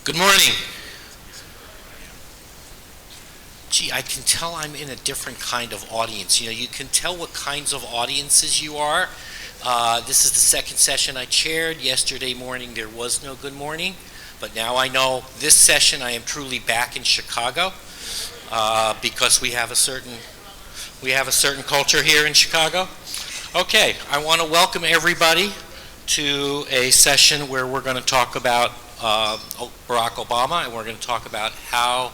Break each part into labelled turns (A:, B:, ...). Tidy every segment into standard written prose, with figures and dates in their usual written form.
A: Good morning. Gee, I can tell I'm in a different kind of audience. You can tell what kinds of audiences you are. This is the second session I chaired. Yesterday morning there was no good morning, but now I know this session I am truly back in Chicago because we have a certain culture here in Chicago. Okay, I want to welcome everybody to a session where we're going to talk about Barack Obama, and we're going to talk about how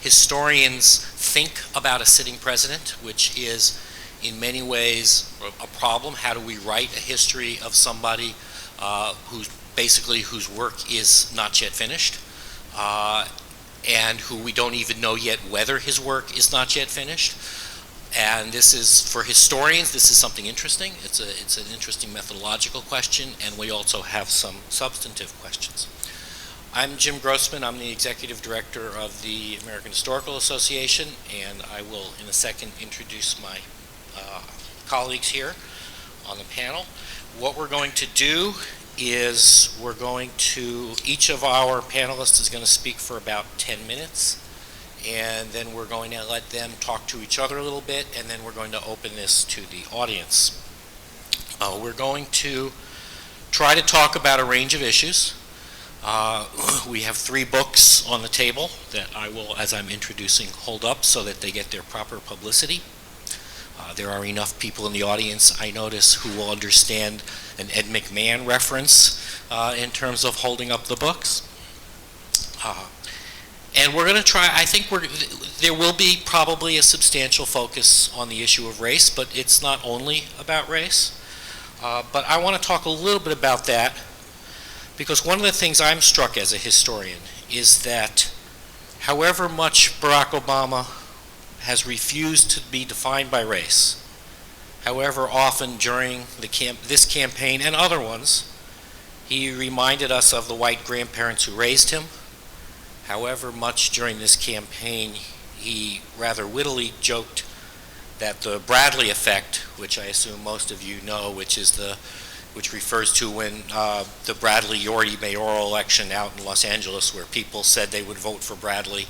A: historians think about a sitting president, which is in many ways a problem. How do we write a history of somebody whose work is not yet finished, and who we don't even know yet whether his work is not yet finished? And this is, for historians, this is something interesting. It's an interesting methodological question, and we also have some substantive questions. I'm Jim Grossman. I'm the executive director of the American Historical Association, and I will in a second introduce my colleagues here on the panel. What we're going to do is each of our panelists is going to speak for about 10 minutes, and then we're going to let them talk to each other a little bit, and then we're going to open this to the audience. We're going to try to talk about a range of issues. We have 3 books on the table that I will, as I'm introducing, hold up so that they get their proper publicity. There are enough people in the audience, I notice, who will understand an Ed McMahon reference in terms of holding up the books. And we're going to try, I think there will be probably a substantial focus on the issue of race, but it's not only about race. But I want to talk a little bit about that, because one of the things I'm struck as a historian is that however much Barack Obama has refused to be defined by race, however often during this campaign and other ones, he reminded us of the white grandparents who raised him. However much during this campaign, he rather wittily joked that the Bradley effect, which I assume most of you know, which refers to when the Bradley-Yorty mayoral election out in Los Angeles, where people said they would vote for Bradley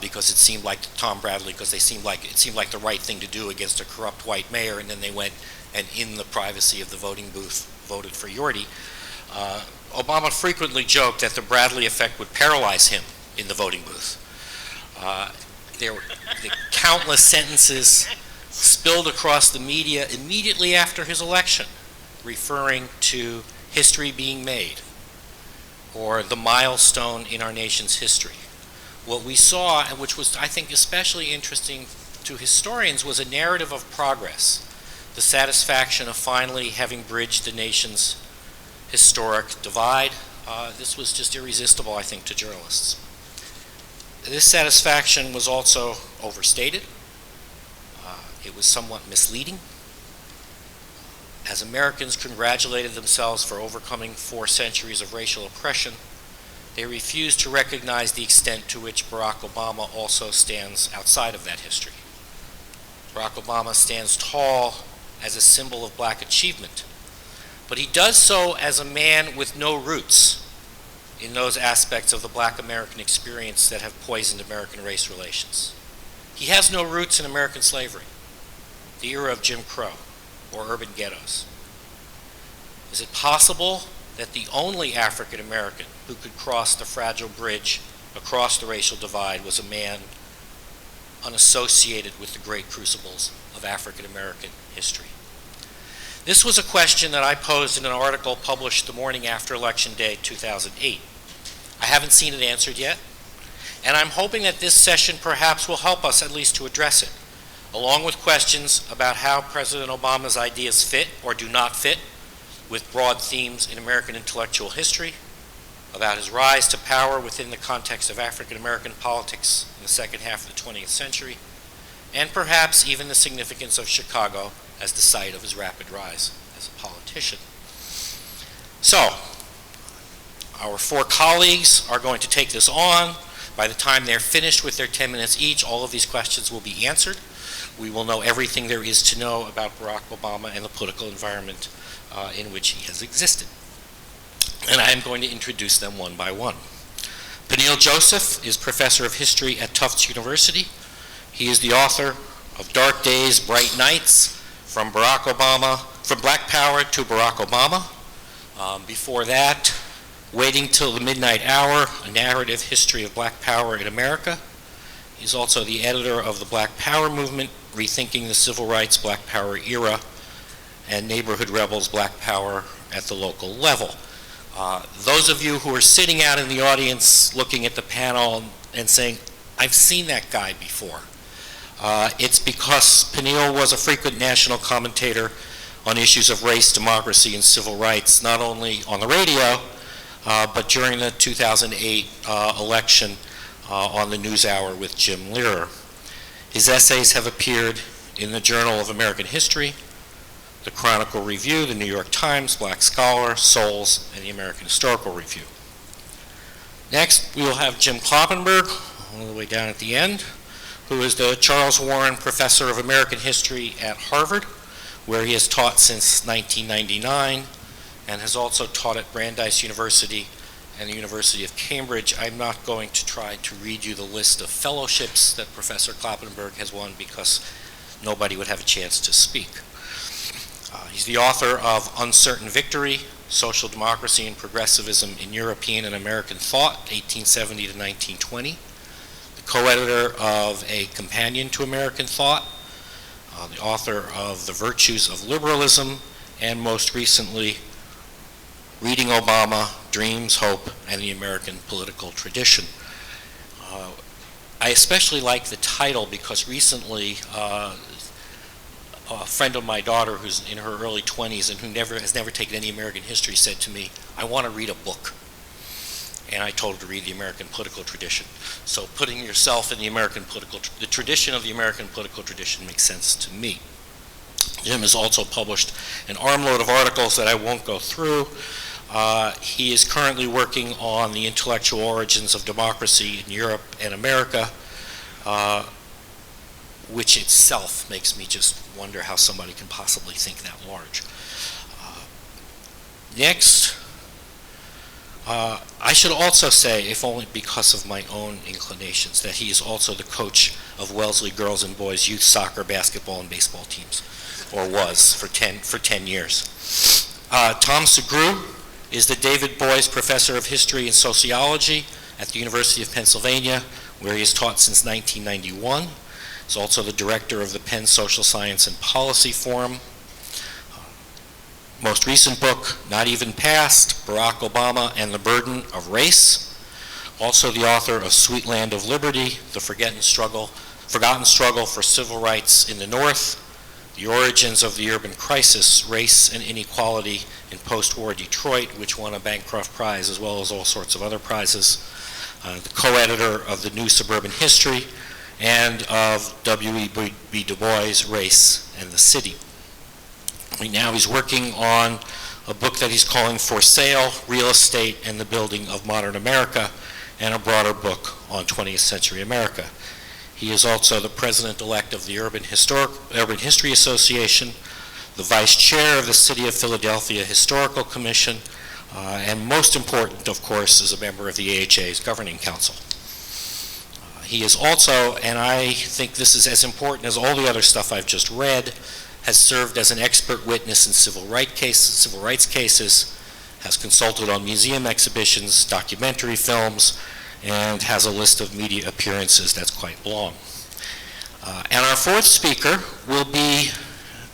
A: because it seemed like Tom Bradley, because it seemed like the right thing to do against a corrupt white mayor, and then they went and in the privacy of the voting booth voted for Yorty. Obama frequently joked that the Bradley effect would paralyze him in the voting booth. There were the countless sentences spilled across the media immediately after his election, referring to history being made, or the milestone in our nation's history. What we saw, and which was, I think, especially interesting to historians, was a narrative of progress, the satisfaction of finally having bridged the nation's historic divide. This was just irresistible, I think, to journalists. This satisfaction was also overstated. It was somewhat misleading. As Americans congratulated themselves for overcoming 4 centuries of racial oppression, they refused to recognize the extent to which Barack Obama also stands outside of that history. Barack Obama stands tall as a symbol of black achievement, but he does so as a man with no roots in those aspects of the black American experience that have poisoned American race relations. He has no roots in American slavery, the era of Jim Crow, or urban ghettos. Is it possible that the only African American who could cross the fragile bridge across the racial divide was a man unassociated with the great crucibles of African American history? This was a question that I posed in an article published the morning after Election Day 2008. I haven't seen it answered yet, and I'm hoping that this session perhaps will help us at least to address it, along with questions about how President Obama's ideas fit or do not fit with broad themes in American intellectual history, about his rise to power within the context of African American politics in the second half of the 20th century, and perhaps even the significance of Chicago as the site of his rapid rise as a politician. So, our 4 colleagues are going to take this on. By the time they're finished with their 10 minutes each, all of these questions will be answered. We will know everything there is to know about Barack Obama and the political environment in which he has existed. And I am going to introduce them one by one. Peniel Joseph is professor of history at Tufts University. He is the author of Dark Days, Bright Nights, from Black Power to Barack Obama. Before that, Waiting Till the Midnight Hour, A Narrative History of Black Power in America. He's also the editor of the Black Power Movement, Rethinking the Civil Rights Black Power Era, and Neighborhood Rebels Black Power at the Local Level. Those of you who are sitting out in the audience looking at the panel and saying, I've seen that guy before. It's because Peniel was a frequent national commentator on issues of race, democracy, and civil rights, not only on the radio, but during the 2008 election on the NewsHour with Jim Lehrer. His essays have appeared in the Journal of American History, the Chronicle Review, the New York Times, Black Scholar, Souls, and the American Historical Review. Next, we will have Jim Kloppenberg, all the way down at the end, who is the Charles Warren Professor of American History at Harvard, where he has taught since 1999, and has also taught at Brandeis University and the University of Cambridge. I'm not going to try to read you the list of fellowships that Professor Kloppenberg has won because nobody would have a chance to speak. He's the author of Uncertain Victory, Social Democracy and Progressivism in European and American Thought, 1870 to 1920. The co-editor of A Companion to American Thought, the author of The Virtues of Liberalism, and most recently, Reading Obama, Dreams, Hope, and the American Political Tradition. I especially like the title because recently a friend of my daughter who's in her early 20s and who has never taken any American history said to me, I want to read a book. And I told her to read the American political tradition. So putting yourself in the tradition of the American political tradition makes sense to me. Jim has also published an armload of articles that I won't go through. He is currently working on the intellectual origins of democracy in Europe and America, which itself makes me just wonder how somebody can possibly think that large. Next, I should also say, if only because of my own inclinations, that he is also the coach of Wellesley girls and boys youth soccer, basketball, and baseball teams, or was for 10 years. Tom Sugrue is the David Boies Professor of History and Sociology at the University of Pennsylvania, where he has taught since 1991. He's also the director of the Penn Social Science and Policy Forum. Most recent book, Not Even Past, Barack Obama and the Burden of Race. Also the author of Sweet Land of Liberty, The Forgotten Struggle for Civil Rights in the North, The Origins of the Urban Crisis, Race and Inequality in Post-War Detroit, which won a Bancroft Prize, as well as all sorts of other prizes. The co-editor of The New Suburban History, and of W.E.B. Du Bois' Race and the City. Right now he's working on a book that he's calling For Sale, Real Estate and the Building of Modern America, and a broader book on 20th century America. He is also the president-elect of the Urban History Association, the vice chair of the City of Philadelphia Historical Commission, and most important, of course, is a member of the AHA's Governing Council. He is also, and I think this is as important as all the other stuff I've just read, has served as an expert witness in civil rights cases, has consulted on museum exhibitions, documentary films, and has a list of media appearances that's quite long. And our fourth speaker will be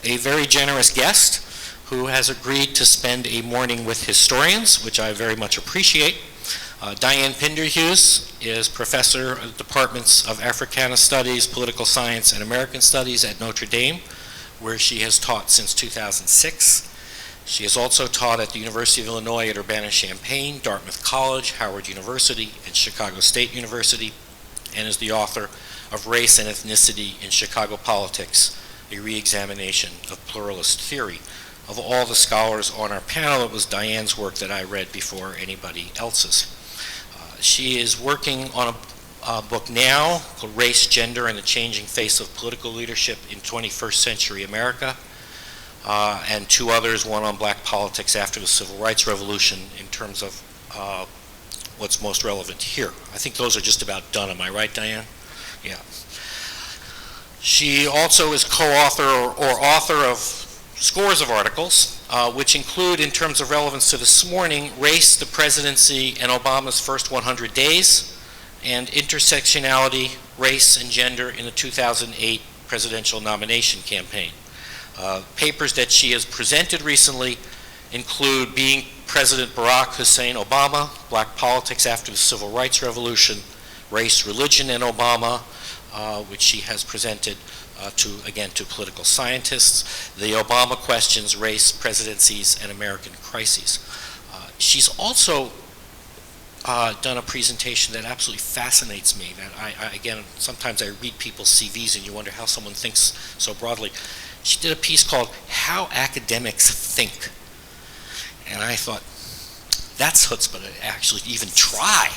A: a very generous guest who has agreed to spend a morning with historians, which I very much appreciate. Dianne Pinderhughes is professor of the Departments of Africana Studies, Political Science, and American Studies at Notre Dame, where she has taught since 2006. She has also taught at the University of Illinois at Urbana-Champaign, Dartmouth College, Howard University, and Chicago State University, and is the author of Race and Ethnicity in Chicago Politics, a re-examination of pluralist theory. Of all the scholars on our panel, it was Dianne's work that I read before anybody else's. She is working on a book now called Race, Gender, and the Changing Face of Political Leadership in 21st Century America, and two others, one on black politics after the Civil Rights Revolution in terms of what's most relevant here. I think those are just about done. Am I right, Dianne? Yeah. She also is co-author or author of scores of articles, which include, in terms of relevance to this morning, Race, the Presidency, and Obama's First 100 Days, and Intersectionality, Race, and Gender in the 2008 Presidential Nomination Campaign. Papers that she has presented recently include Being President Barack Hussein Obama, Black Politics After the Civil Rights Revolution, Race, Religion, and Obama, which she has presented to political scientists, The Obama Questions, Race, Presidencies, and American Crises. She's also done a presentation that absolutely fascinates me, that again, sometimes I read people's CVs and you wonder how someone thinks so broadly. She did a piece called How Academics Think. And I thought, that's chutzpah to actually even try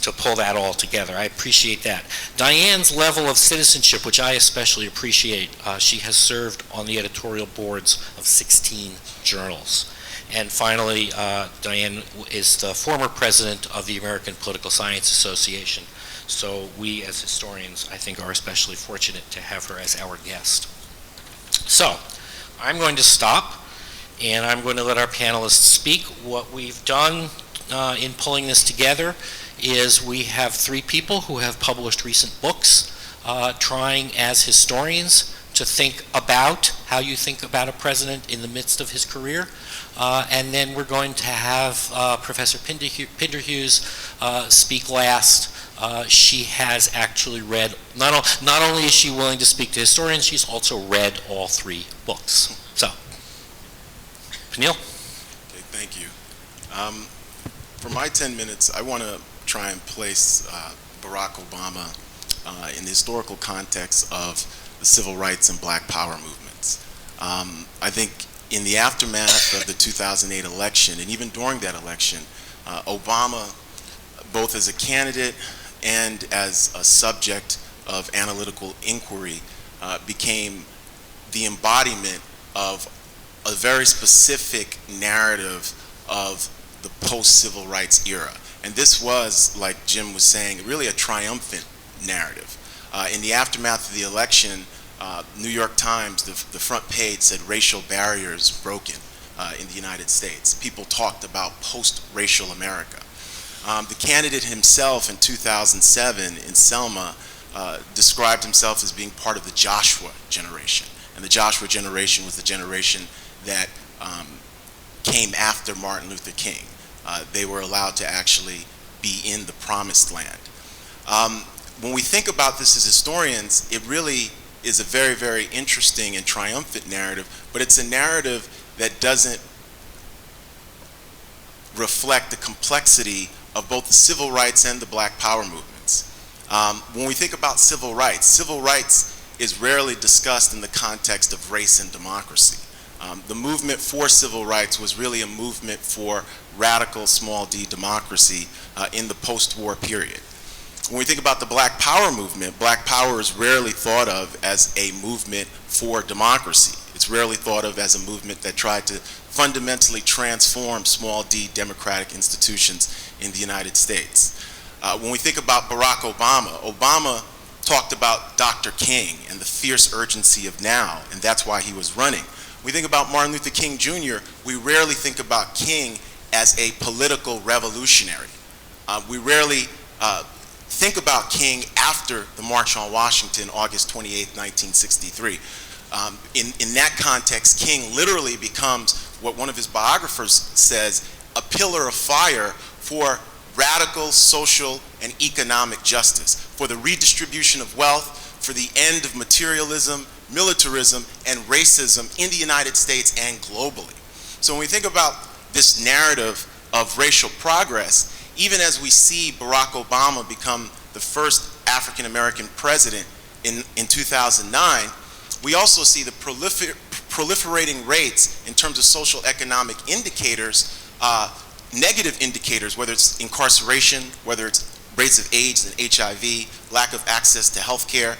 A: to pull that all together. I appreciate that. Dianne's level of citizenship, which I especially appreciate, she has served on the editorial boards of 16 journals. And finally, Dianne is the former president of the American Political Science Association. So we as historians, I think, are especially fortunate to have her as our guest. So I'm going to stop, and I'm going to let our panelists speak. What we've done in pulling this together is we have three people who have published recent books trying as historians to think about how you think about a president in the midst of his career. And then we're going to have Professor Pinderhughes speak last. She has actually read, not only is she willing to speak to historians, she's also read all three books. So, Peniel?
B: Okay, thank you. For my 10 minutes, I want to try and place Barack Obama in the historical context of the civil rights and black power movements. I think in the aftermath of the 2008 election, and even during that election, Obama, both as a candidate and as a subject of analytical inquiry, became the embodiment of a very specific narrative of the post-civil rights era. And this was, like Jim was saying, really a triumphant narrative. In the aftermath of the election, New York Times, the front page said racial barriers broken in the United States. People talked about post-racial America. The candidate himself in 2007 in Selma described himself as being part of the Joshua generation. And the Joshua generation was the generation that came after Martin Luther King. They were allowed to actually be in the promised land. When we think about this as historians, it really is a very, very interesting and triumphant narrative, but it's a narrative that doesn't reflect the complexity of both the civil rights and the black power movements. When we think about civil rights is rarely discussed in the context of race and democracy. The movement for civil rights was really a movement for radical small d democracy in the post-war period. When we think about the black power movement, black power is rarely thought of as a movement for democracy. It's rarely thought of as a movement that tried to fundamentally transform small d democratic institutions in the United States. When we think about Barack Obama, Obama talked about Dr. King and the fierce urgency of now, and that's why he was running. We think about Martin Luther King Jr., we rarely think about King as a political revolutionary. We rarely think about King after the March on Washington, August 28, 1963. In that context, King literally becomes what one of his biographers says, a pillar of fire for radical social and economic justice, for the redistribution of wealth, for the end of materialism, militarism, and racism in the United States and globally. So when we think about this narrative of racial progress, even as we see Barack Obama become the first African-American president in 2009, we also see the proliferating rates in terms of social economic indicators, negative indicators, whether it's incarceration, whether it's rates of AIDS and HIV, lack of access to health care,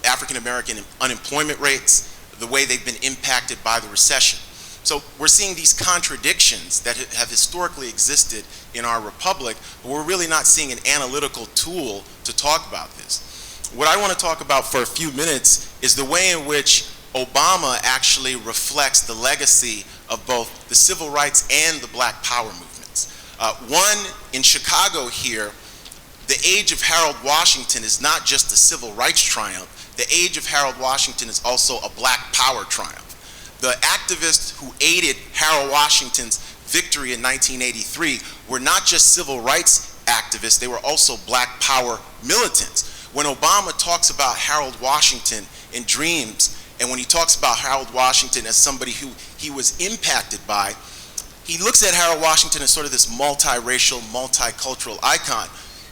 B: African-American unemployment rates, the way they've been impacted by the recession. So we're seeing these contradictions traditions that have historically existed in our republic, but we're really not seeing an analytical tool to talk about this. What I want to talk about for a few minutes is the way in which Obama actually reflects the legacy of both the civil rights and the Black Power movements. One, in Chicago here, the age of Harold Washington is not just a civil rights triumph. The age of Harold Washington is also a Black Power triumph. The activists who aided Harold Washington's victory in 1983 were not just civil rights activists, they were also Black Power militants. When Obama talks about Harold Washington in Dreams, and when he talks about Harold Washington as somebody who he was impacted by, he looks at Harold Washington as sort of this multiracial, multicultural icon.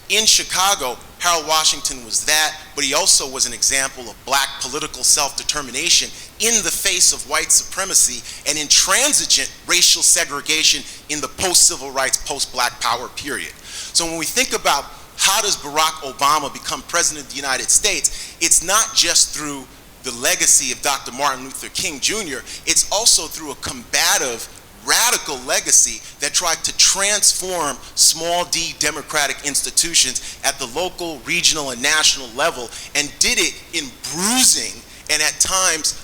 B: In Chicago, Harold Washington was that, but he also was an example of Black political self-determination in the face of white supremacy and intransigent racial segregation in the post-civil rights, post-Black Power period. So when we think about how does Barack Obama become president of the United States, it's not just through the legacy of Dr. Martin Luther King Jr., it's also through a combative, radical legacy that tried to transform small d democratic institutions at the local, regional, and national level, and did it in bruising and at times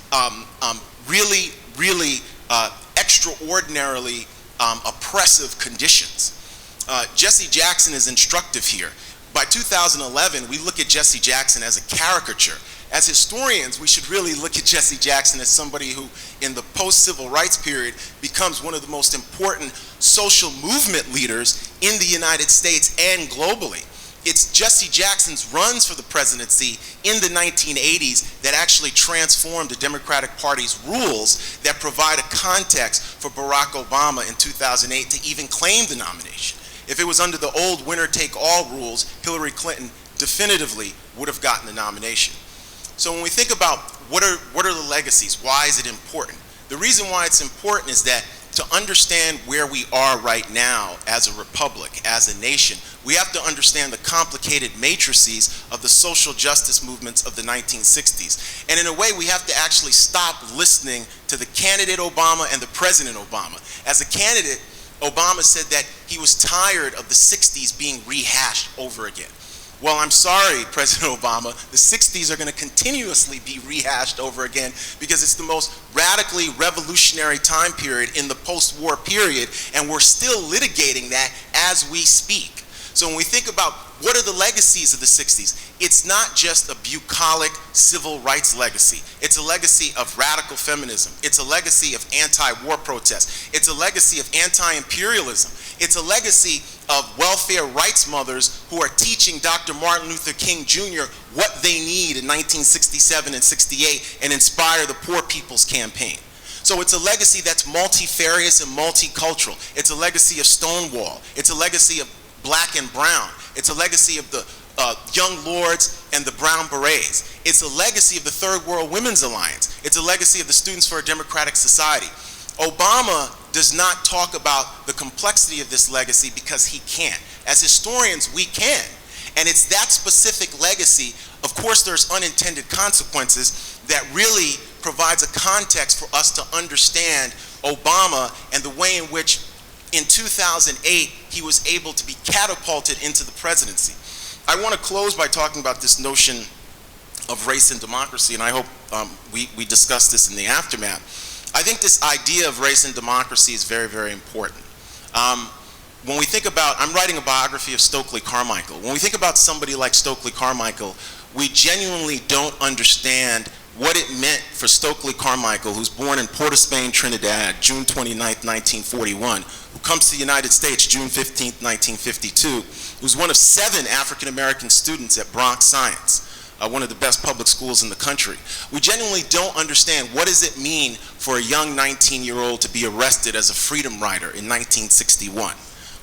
B: really extraordinarily oppressive conditions. Jesse Jackson is instructive here. By 2011, we look at Jesse Jackson as a caricature. As historians, we should really look at Jesse Jackson as somebody who, in the post-civil rights period, becomes one of the most important social movement leaders in the United States and globally. It's Jesse Jackson's runs for the presidency in the 1980s that actually transformed the Democratic Party's rules that provide a context for Barack Obama in 2008 to even claim the nomination. If it was under the old winner-take-all rules, Hillary Clinton definitively would have gotten the nomination. So when we think about what are the legacies, why is it important? The reason why it's important is that to understand where we are right now as a republic, as a nation, we have to understand the complicated matrices of the social justice movements of the 1960s. And in a way, we have to actually stop listening to the candidate Obama and the President Obama. As a candidate, Obama said that he was tired of the 60s being rehashed over again. Well, I'm sorry, President Obama, the 60s are going to continuously be rehashed over again because it's the most radically revolutionary time period in the post-war period, and we're still litigating that as we speak. So when we think about what are the legacies of the 60s, it's not just a bucolic civil rights legacy. It's a legacy of radical feminism. It's a legacy of anti-war protests. It's a legacy of anti-imperialism. It's a legacy of welfare rights mothers who are teaching Dr. Martin Luther King Jr. what they need in 1967 and 68 and inspire the Poor People's Campaign. So it's a legacy that's multifarious and multicultural. It's a legacy of Stonewall. It's a legacy of Black and Brown. It's a legacy of the Young Lords and the Brown Berets. It's a legacy of the Third World Women's Alliance. It's a legacy of the Students for a Democratic Society. Obama does not talk about the complexity of this legacy because he can't. As historians, we can. And it's that specific legacy, of course there's unintended consequences, that really provides a context for us to understand Obama and the way in which in 2008 he was able to be catapulted into the presidency. I want to close by talking about this notion of race and democracy, and I hope we discuss this in the aftermath. I think this idea of race and democracy is very, very important. When we think about, I'm writing a biography of Stokely Carmichael. When we think about somebody like Stokely Carmichael, we genuinely don't understand what it meant for Stokely Carmichael, who's born in Port of Spain, Trinidad, June 29, 1941, who comes to the United States June 15, 1952, who's one of 7 African-American students at Bronx Science, one of the best public schools in the country. We genuinely don't understand what does it mean for a young 19-year-old to be arrested as a freedom rider in 1961.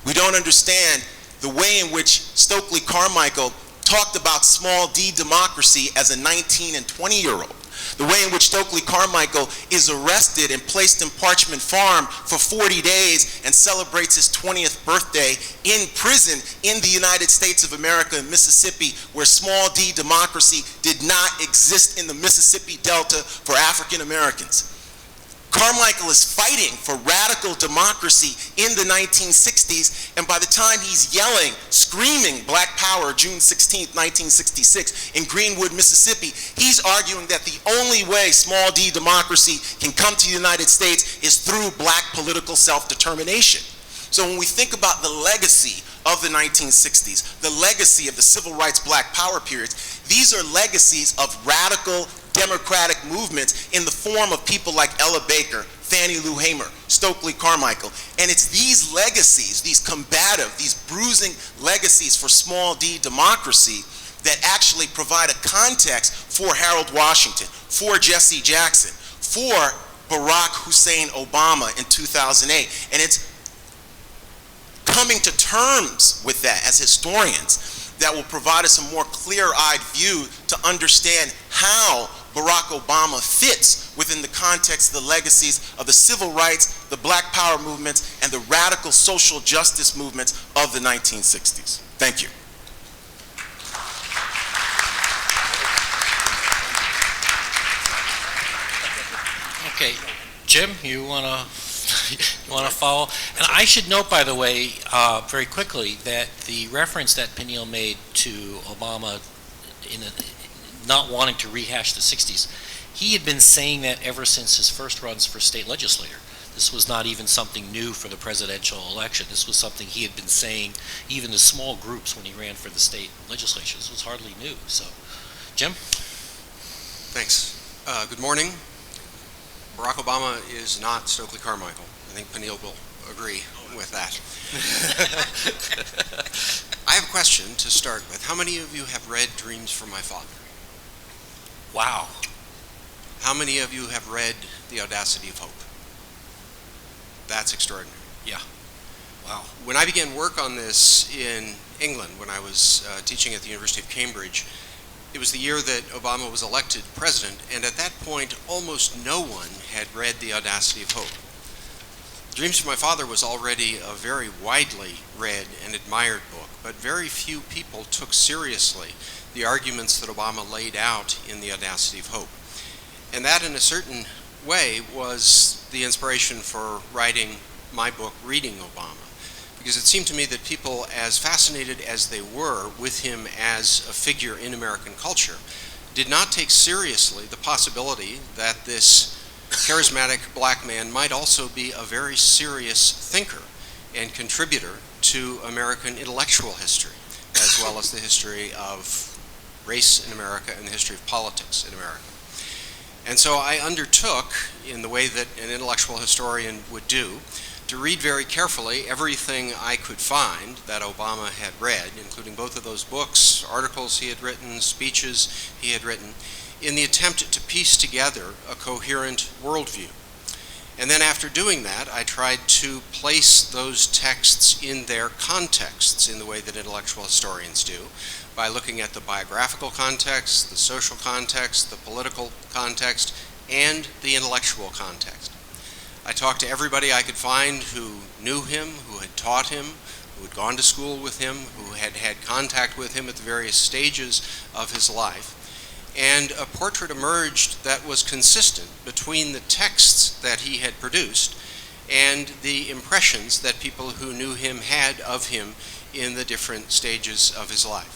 B: We don't understand the way in which Stokely Carmichael talked about small d democracy as a 19 and 20-year-old. The way in which Stokely Carmichael is arrested and placed in Parchment Farm for 40 days and celebrates his 20th birthday in prison in the United States of America in Mississippi, where small d democracy did not exist in the Mississippi Delta for African Americans. Carmichael is fighting for radical democracy in the 1960s, and by the time he's yelling, screaming Black Power, June 16th, 1966, in Greenwood, Mississippi, he's arguing that the only way small d democracy can come to the United States is through black political self-determination. So when we think about the legacy of the 1960s, the legacy of the civil rights Black Power periods, these are legacies of radical democratic movements in the form of people like Ella Baker, Fannie Lou Hamer, Stokely Carmichael. And it's these legacies, these combative, these bruising legacies for small d democracy that actually provide a context for Harold Washington, for Jesse Jackson, for Barack Hussein Obama in 2008. And it's coming to terms with that as historians that will provide us a more clear-eyed view to understand how Barack Obama fits within the context of the legacies of the civil rights, the Black Power movements, and the radical social justice movements of the 1960s. Thank you.
A: Okay, Jim, you want to follow? And I should note, by the way, very quickly, that the reference that Peniel made to Obama in not wanting to rehash the 60s, he had been saying that ever since his first runs for state legislator. This was not even something new for the presidential election. This was something he had been saying even to small groups when he ran for the state legislature. This was hardly new. So, Jim?
C: Thanks. Good morning. Barack Obama is not Stokely Carmichael. I think Peniel will agree with that. I have a question to start with. How many of you have read Dreams from My Father?
A: Wow.
C: How many of you have read The Audacity of Hope? That's extraordinary.
A: Yeah. Wow.
C: When I began work on this in England, when I was teaching at the University of Cambridge, it was the year that Obama was elected president, and at that point, almost no one had read The Audacity of Hope. Dreams from My Father was already a very widely read and admired book, but very few people took seriously the arguments that Obama laid out in The Audacity of Hope. And that, in a certain way, was the inspiration for writing my book, Reading Obama, because it seemed to me that people, as fascinated as they were with him as a figure in American culture, did not take seriously the possibility that this charismatic black man might also be a very serious thinker and contributor to American intellectual history, as well as the history of race in America and the history of politics in America. And so I undertook, in the way that an intellectual historian would do, to read very carefully everything I could find that Obama had read, including both of those books, articles he had written, speeches he had written, in the attempt to piece together a coherent worldview. And then after doing that, I tried to place those texts in their contexts in the way that intellectual historians do, by looking at the biographical context, the social context, the political context, and the intellectual context. I talked to everybody I could find who knew him, who had taught him, who had gone to school with him, who had had contact with him at the various stages of his life. And a portrait emerged that was consistent between the texts that he had produced and the impressions that people who knew him had of him in the different stages of his life.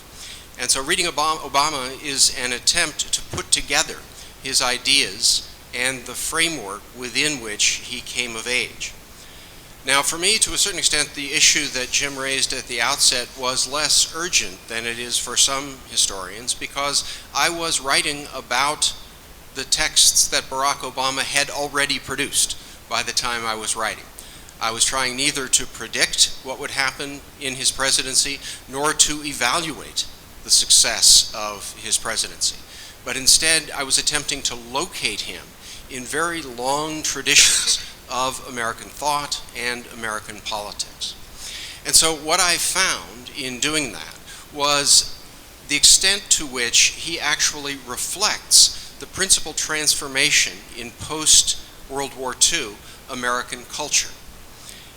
C: And so Reading Obama is an attempt to put together his ideas and the framework within which he came of age. Now, for me, to a certain extent, the issue that Jim raised at the outset was less urgent than it is for some historians, because I was writing about the texts that Barack Obama had already produced by the time I was writing. I was trying neither to predict what would happen in his presidency, nor to evaluate the success of his presidency. But instead, I was attempting to locate him in very long traditions of American thought and American politics. And so what I found in doing that was the extent to which he actually reflects the principal transformation in post-World War II American culture.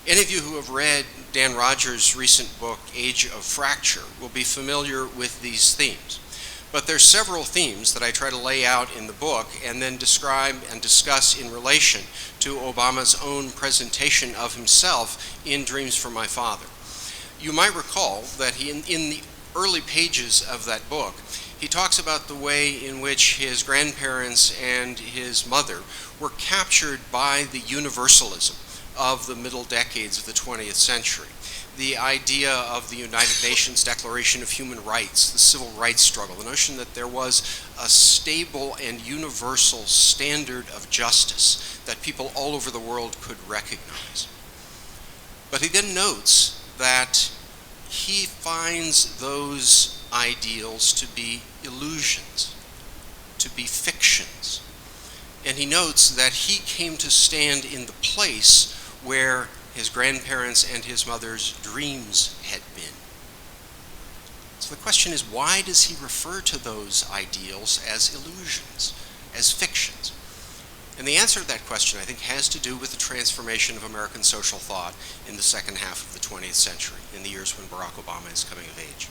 C: Any of you who have read Dan Rogers' recent book, Age of Fracture, will be familiar with these themes. But there's several themes that I try to lay out in the book and then describe and discuss in relation to Obama's own presentation of himself in Dreams from My Father. You might recall that he, in the early pages of that book, he talks about the way in which his grandparents and his mother were captured by the universalism of the middle decades of the 20th century. The idea of the United Nations Declaration of Human Rights, the civil rights struggle, the notion that there was a stable and universal standard of justice that people all over the world could recognize. But he then notes that he finds those ideals to be illusions, to be fictions. And he notes that he came to stand in the place where his grandparents and his mother's dreams had been. So the question is, why does he refer to those ideals as illusions, as fictions? And the answer to that question, I think, has to do with the transformation of American social thought in the second half of the 20th century, in the years when Barack Obama is coming of age.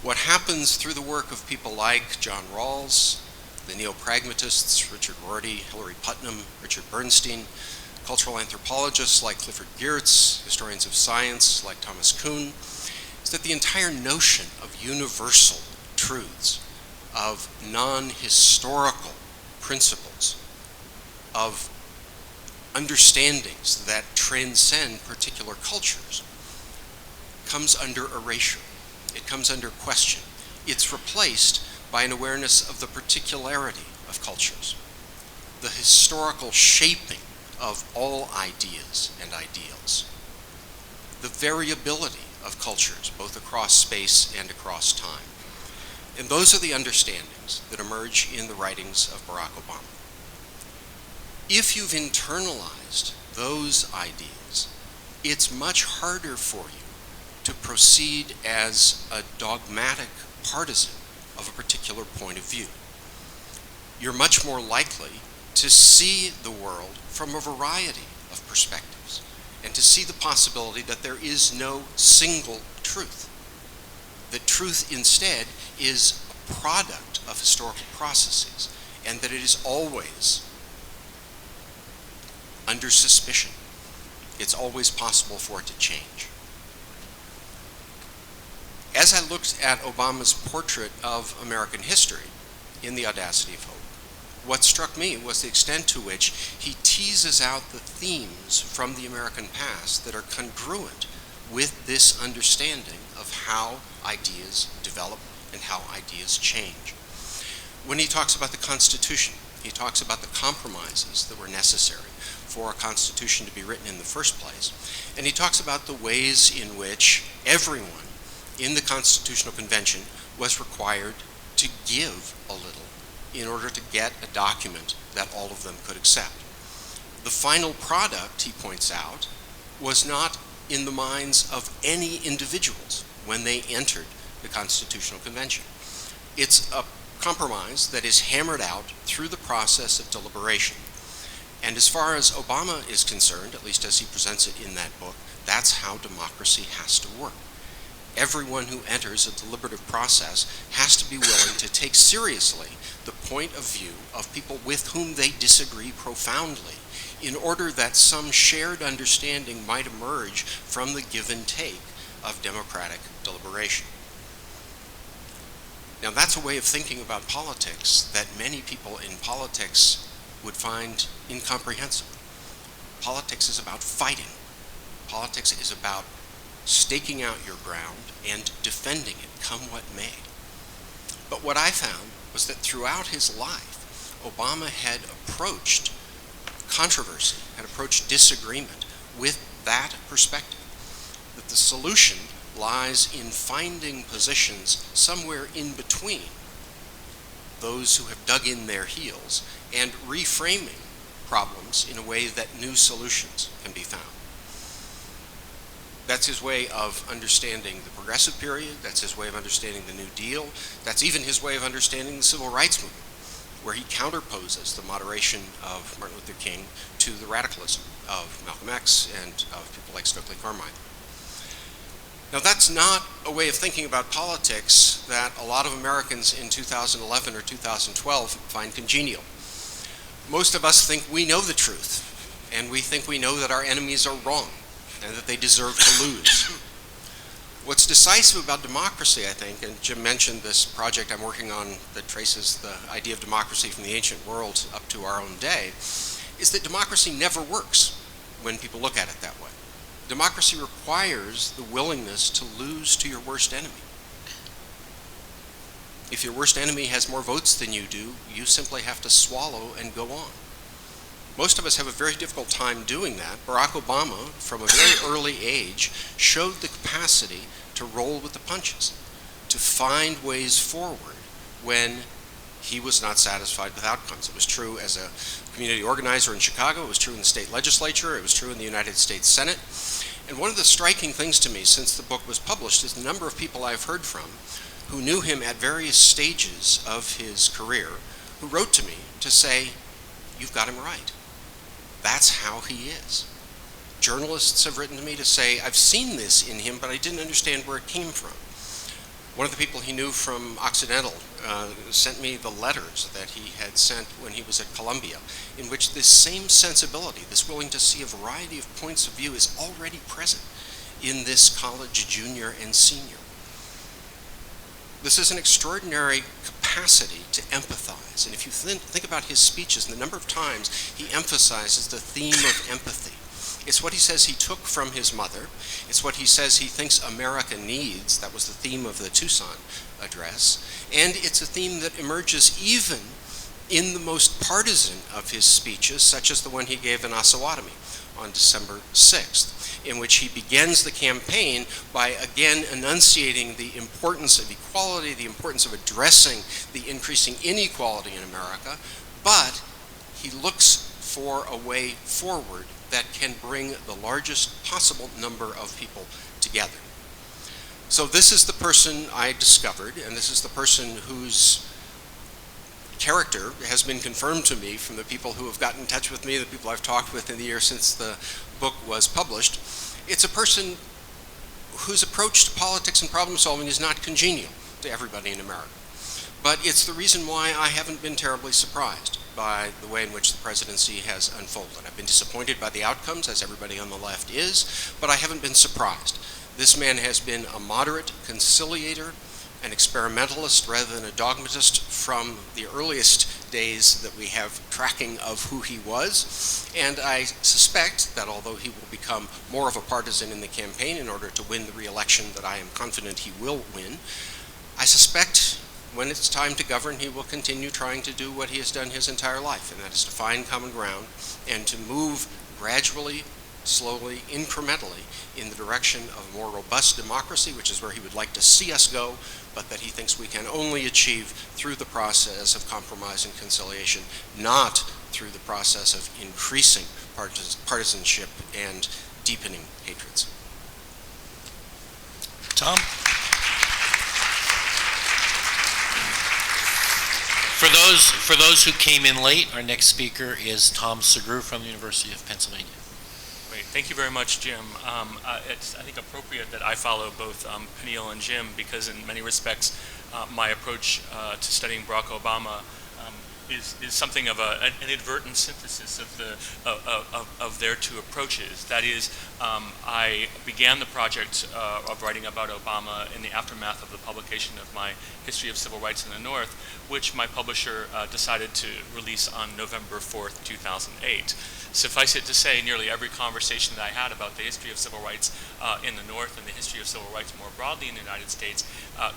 C: What happens through the work of people like John Rawls, the neo-pragmatists, Richard Rorty, Hilary Putnam, Richard Bernstein, cultural anthropologists like Clifford Geertz, historians of science like Thomas Kuhn, is that the entire notion of universal truths, of non-historical principles, of understandings that transcend particular cultures, comes under erasure. It comes under question. It's replaced by an awareness of the particularity of cultures, the historical shaping of all ideas and ideals, the variability of cultures, both across space and across time. And those are the understandings that emerge in the writings of Barack Obama. If you've internalized those ideas, it's much harder for you to proceed as a dogmatic partisan of a particular point of view. You're much more likely to see the world from a variety of perspectives and to see the possibility that there is no single truth. That truth instead is a product of historical processes and that it is always under suspicion. It's always possible for it to change. As I looked at Obama's portrait of American history in The Audacity of Hope, what struck me was the extent to which he teases out the themes from the American past that are congruent with this understanding of how ideas develop and how ideas change. When he talks about the Constitution, he talks about the compromises that were necessary for a Constitution to be written in the first place, and he talks about the ways in which everyone in the Constitutional Convention was required to give a little in order to get a document that all of them could accept. The final product, he points out, was not in the minds of any individuals when they entered the Constitutional Convention. It's a compromise that is hammered out through the process of deliberation. And as far as Obama is concerned, at least as he presents it in that book, that's how democracy has to work. Everyone who enters a deliberative process has to be willing to take seriously the point of view of people with whom they disagree profoundly in order that some shared understanding might emerge from the give and take of democratic deliberation. Now that's a way of thinking about politics that many people in politics would find incomprehensible. Politics is about fighting. Politics is about staking out your ground and defending it, come what may. But what I found was that throughout his life, Obama had approached controversy, had approached disagreement with that perspective, that the solution lies in finding positions somewhere in between those who have dug in their heels and reframing problems in a way that new solutions can be found. That's his way of understanding the progressive period. That's his way of understanding the New Deal. That's even his way of understanding the civil rights movement, where he counterposes the moderation of Martin Luther King to the radicalism of Malcolm X and of people like Stokely Carmichael. Now, that's not a way of thinking about politics that a lot of Americans in 2011 or 2012 find congenial. Most of us think we know the truth, and we think we know that our enemies are wrong and that they deserve to lose. What's decisive about democracy, I think, and Jim mentioned this project I'm working on that traces the idea of democracy from the ancient world up to our own day, is that democracy never works when people look at it that way. Democracy requires the willingness to lose to your worst enemy. If your worst enemy has more votes than you do, you simply have to swallow and go on. Most of us have a very difficult time doing that. Barack Obama, from a very early age, showed the capacity to roll with the punches, to find ways forward when he was not satisfied with outcomes. It was true as a community organizer in Chicago, it was true in the state legislature, it was true in the United States Senate. And one of the striking things to me since the book was published is the number of people I've heard from who knew him at various stages of his career, who wrote to me to say, "You've got him right. That's how he is." Journalists have written to me to say, "I've seen this in him, but I didn't understand where it came from." One of the people he knew from Occidental sent me the letters that he had sent when he was at Columbia, in which this same sensibility, this willing to see a variety of points of view, is already present in this college junior and senior. This is an extraordinary capacity to empathize. And if you think about his speeches and the number of times he emphasizes the theme of empathy, it's what he says he took from his mother. It's what he says he thinks America needs. That was the theme of the Tucson address. And it's a theme that emerges even in the most partisan of his speeches, such as the one he gave in Osawatomie on December 6th, in which he begins the campaign by again enunciating the importance of equality, the importance of addressing the increasing inequality in America, but he looks for a way forward that can bring the largest possible number of people together. So this is the person I discovered, and this is the person whose character has been confirmed to me from the people who have gotten in touch with me, the people I've talked with in the year since the book was published. It's a person whose approach to politics and problem solving is not congenial to everybody in America. But it's the reason why I haven't been terribly surprised by the way in which the presidency has unfolded. I've been disappointed by the outcomes, as everybody on the left is, but I haven't been surprised. This man has been a moderate conciliator, an experimentalist rather than a dogmatist from the earliest days that we have tracking of who he was. And I suspect that although he will become more of a partisan in the campaign in order to win the re-election that I am confident he will win, I suspect when it's time to govern, he will continue trying to do what he has done his entire life, and that is to find common ground and to move gradually, slowly, incrementally in the direction of a more robust democracy, which is where he would like to see us go, but that he thinks we can only achieve through the process of compromise and conciliation, not through the process of increasing partisanship and deepening hatreds.
A: Tom? For those who came in late, our next speaker is Tom Sugrue from the University of Pennsylvania.
D: Great. Thank you very much, Jim. It's, I think, appropriate that I follow both Peniel and Jim because in many respects my approach to studying Barack Obama is something of an inadvertent synthesis of their two approaches. That is, I began the project of writing about Obama in the aftermath of the publication of my History of Civil Rights in the North, which my publisher decided to release on November 4th, 2008. Suffice it to say, nearly every conversation that I had about the history of civil rights in the North and the history of civil rights more broadly in the United States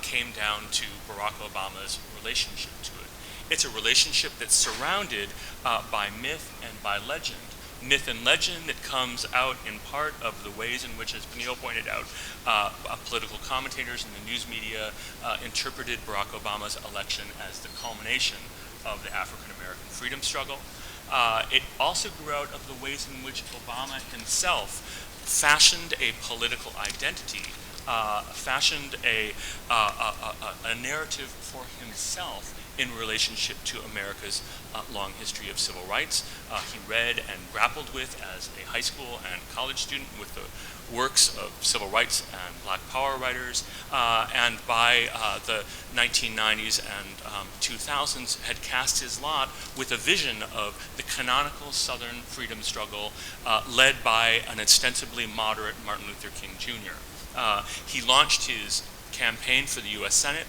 D: came down to Barack Obama's relationship to it. It's a relationship that's surrounded by myth and by legend. Myth and legend that comes out in part of the ways in which, as Peniel pointed out, political commentators and the news media interpreted Barack Obama's election as the culmination of the African American freedom struggle. It also grew out of the ways in which Obama himself fashioned a political identity, fashioned a narrative for himself in relationship to America's long history of civil rights. He read and grappled with, as a high school and college student, with the works of civil rights and Black Power writers, and by the 1990s and 2000s had cast his lot with a vision of the canonical Southern freedom struggle led by an ostensibly moderate Martin Luther King Jr. He launched his campaign for the U.S. Senate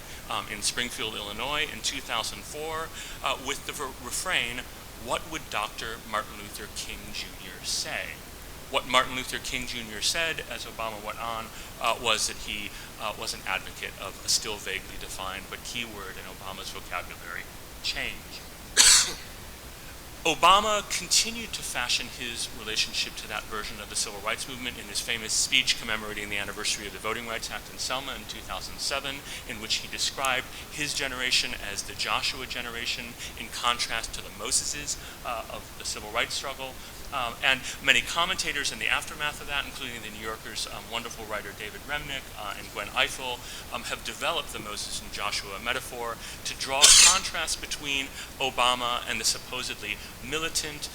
D: in Springfield, Illinois in 2004 with the refrain, "What would Dr. Martin Luther King Jr. say?" What Martin Luther King Jr. said, as Obama went on, was that he was an advocate of a still vaguely defined but key word in Obama's vocabulary, change. Obama continued to fashion his relationship to that version of the civil rights movement in his famous speech commemorating the anniversary of the Voting Rights Act in Selma in 2007, in which he described his generation as the Joshua generation in contrast to the Moseses of the civil rights struggle. And many commentators in the aftermath of that, including the New Yorker's wonderful writer David Remnick and Gwen Ifill, have developed the Moses and Joshua metaphor to draw a contrast between Obama and the supposedly militant,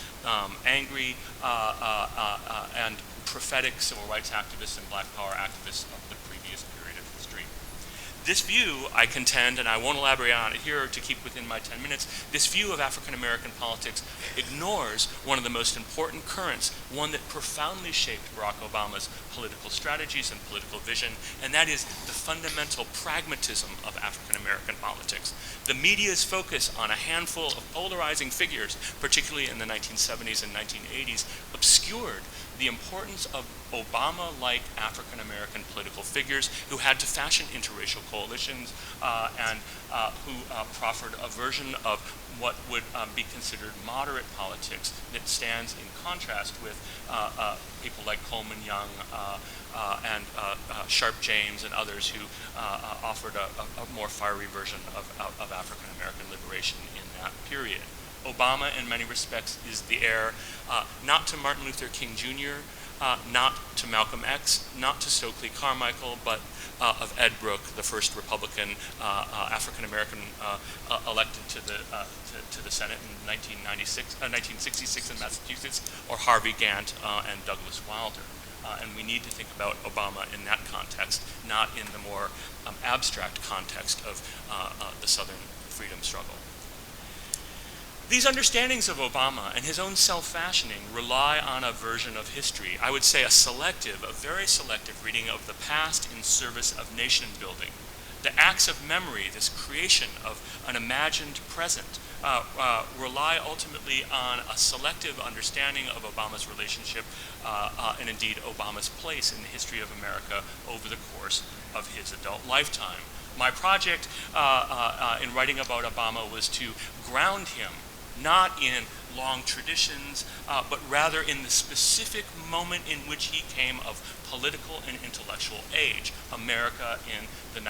D: angry, and prophetic civil rights activists and Black Power activists of the previous period of history. This view, I contend, and I won't elaborate on it here to keep within my 10 minutes, this view of African American politics ignores one of the most important currents, one that profoundly shaped Barack Obama's political strategies and political vision, and that is the fundamental pragmatism of African American politics. The media's focus on a handful of polarizing figures, particularly in the 1970s and 1980s, obscured the importance of Obama-like African American political figures who had to fashion interracial coalitions and who proffered a version of what would be considered moderate politics that stands in contrast with people like Coleman Young and Sharp James and others who offered a more fiery version of African American liberation in that period. Obama, in many respects, is the heir not to Martin Luther King Jr., not to Malcolm X, not to Stokely Carmichael, but of Ed Brooke, the first Republican African-American elected to the Senate in 1966 in Massachusetts, or Harvey Gantt and Douglas Wilder. And we need to think about Obama in that context, not in the more abstract context of the Southern freedom struggle. These understandings of Obama and his own self-fashioning rely on a version of history, I would say a very selective reading of the past in service of nation building. The acts of memory, this creation of an imagined present, rely ultimately on a selective understanding of Obama's relationship and indeed Obama's place in the history of America over the course of his adult lifetime. My project in writing about Obama was to ground him not in long traditions, but rather in the specific moment in which he came of political and intellectual age, America in the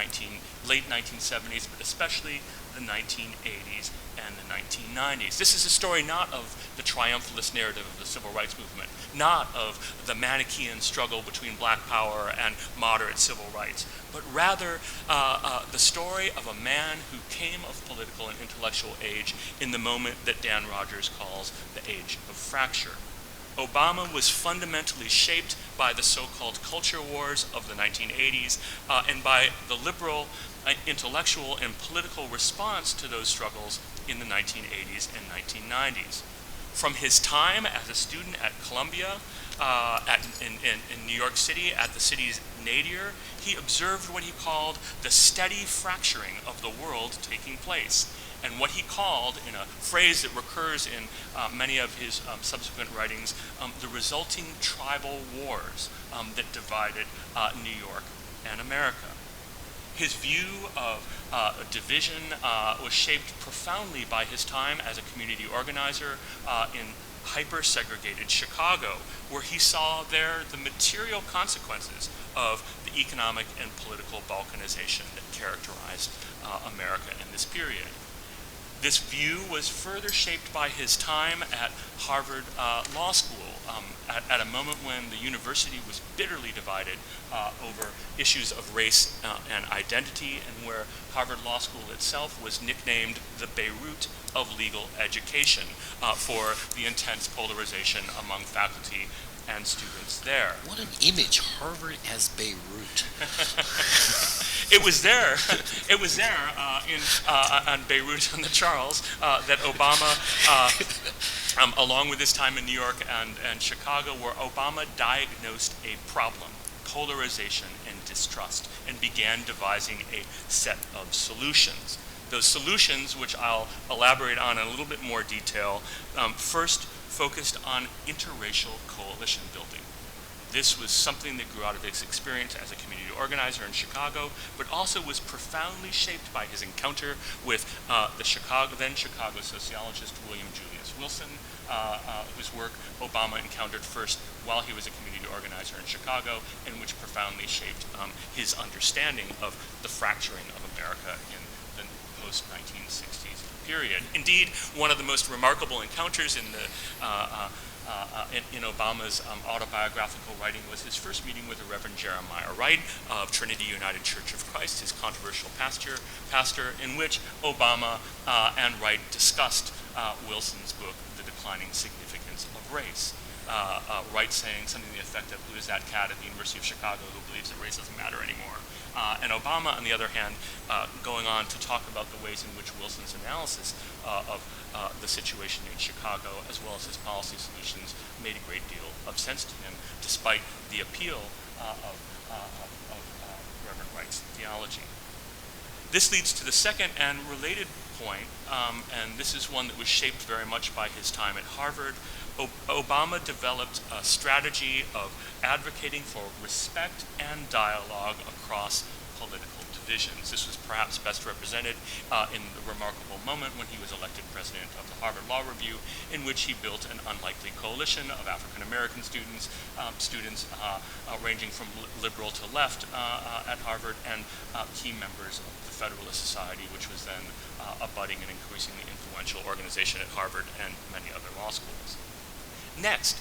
D: late 1970s, but especially the 1980s and the 1990s. This is a story not of the triumphalist narrative of the civil rights movement, not of the Manichaean struggle between Black Power and moderate civil rights, but rather the story of a man who came of political and intellectual age in the moment that Dan Rogers calls the age of fracture. Obama was fundamentally shaped by the so-called culture wars of the 1980s and by the liberal, intellectual, and political response to those struggles in the 1980s and 1990s. From his time as a student at Columbia in New York City at the city's nadir, he observed what he called the steady fracturing of the world taking place, and what he called, in a phrase that recurs in many of his subsequent writings, the resulting tribal wars that divided New York and America. His view of division was shaped profoundly by his time as a community organizer in hyper-segregated Chicago, where he saw there the material consequences of the economic and political balkanization that characterized America in this period. This view was further shaped by his time at Harvard Law School, at a moment when the university was bitterly divided over issues of race and identity, and where Harvard Law School itself was nicknamed the Beirut of legal education for the intense polarization among faculty and students there.
A: What an image, Harvard as Beirut.
D: It was there. It was there on Beirut on the Charles that Obama, along with his time in New York and Chicago, where Obama diagnosed a problem, polarization and distrust, and began devising a set of solutions. Those solutions, which I'll elaborate on in a little bit more detail, first focused on interracial coalition building. This was something that grew out of his experience as a community organizer in Chicago, but also was profoundly shaped by his encounter with then Chicago sociologist William Julius Wilson, whose work Obama encountered first while he was a community organizer in Chicago, and which profoundly shaped his understanding of the fracturing of America in the post-1960s period. Indeed, one of the most remarkable encounters in Obama's autobiographical writing was his first meeting with the Reverend Jeremiah Wright of Trinity United Church of Christ, his controversial pastor, in which Obama and Wright discussed Wilson's book, The Declining Significance of Race. Wright saying something to the effect of, "Who is that cat at the University of Chicago who believes that race doesn't matter anymore?" And Obama, on the other hand, going on to talk about the ways in which Wilson's analysis of the situation in Chicago, as well as his policy solutions, made a great deal of sense to him, despite the appeal of Reverend Wright's theology. This leads to the second and related point, and this is one that was shaped very much by his time at Harvard. Obama developed a strategy of advocating for respect and dialogue across political divisions. This was perhaps best represented in the remarkable moment when he was elected president of the Harvard Law Review, in which he built an unlikely coalition of African American students, ranging from liberal to left at Harvard, and key members of the Federalist Society, which was then a budding and increasingly influential organization at Harvard and many other law schools. Next,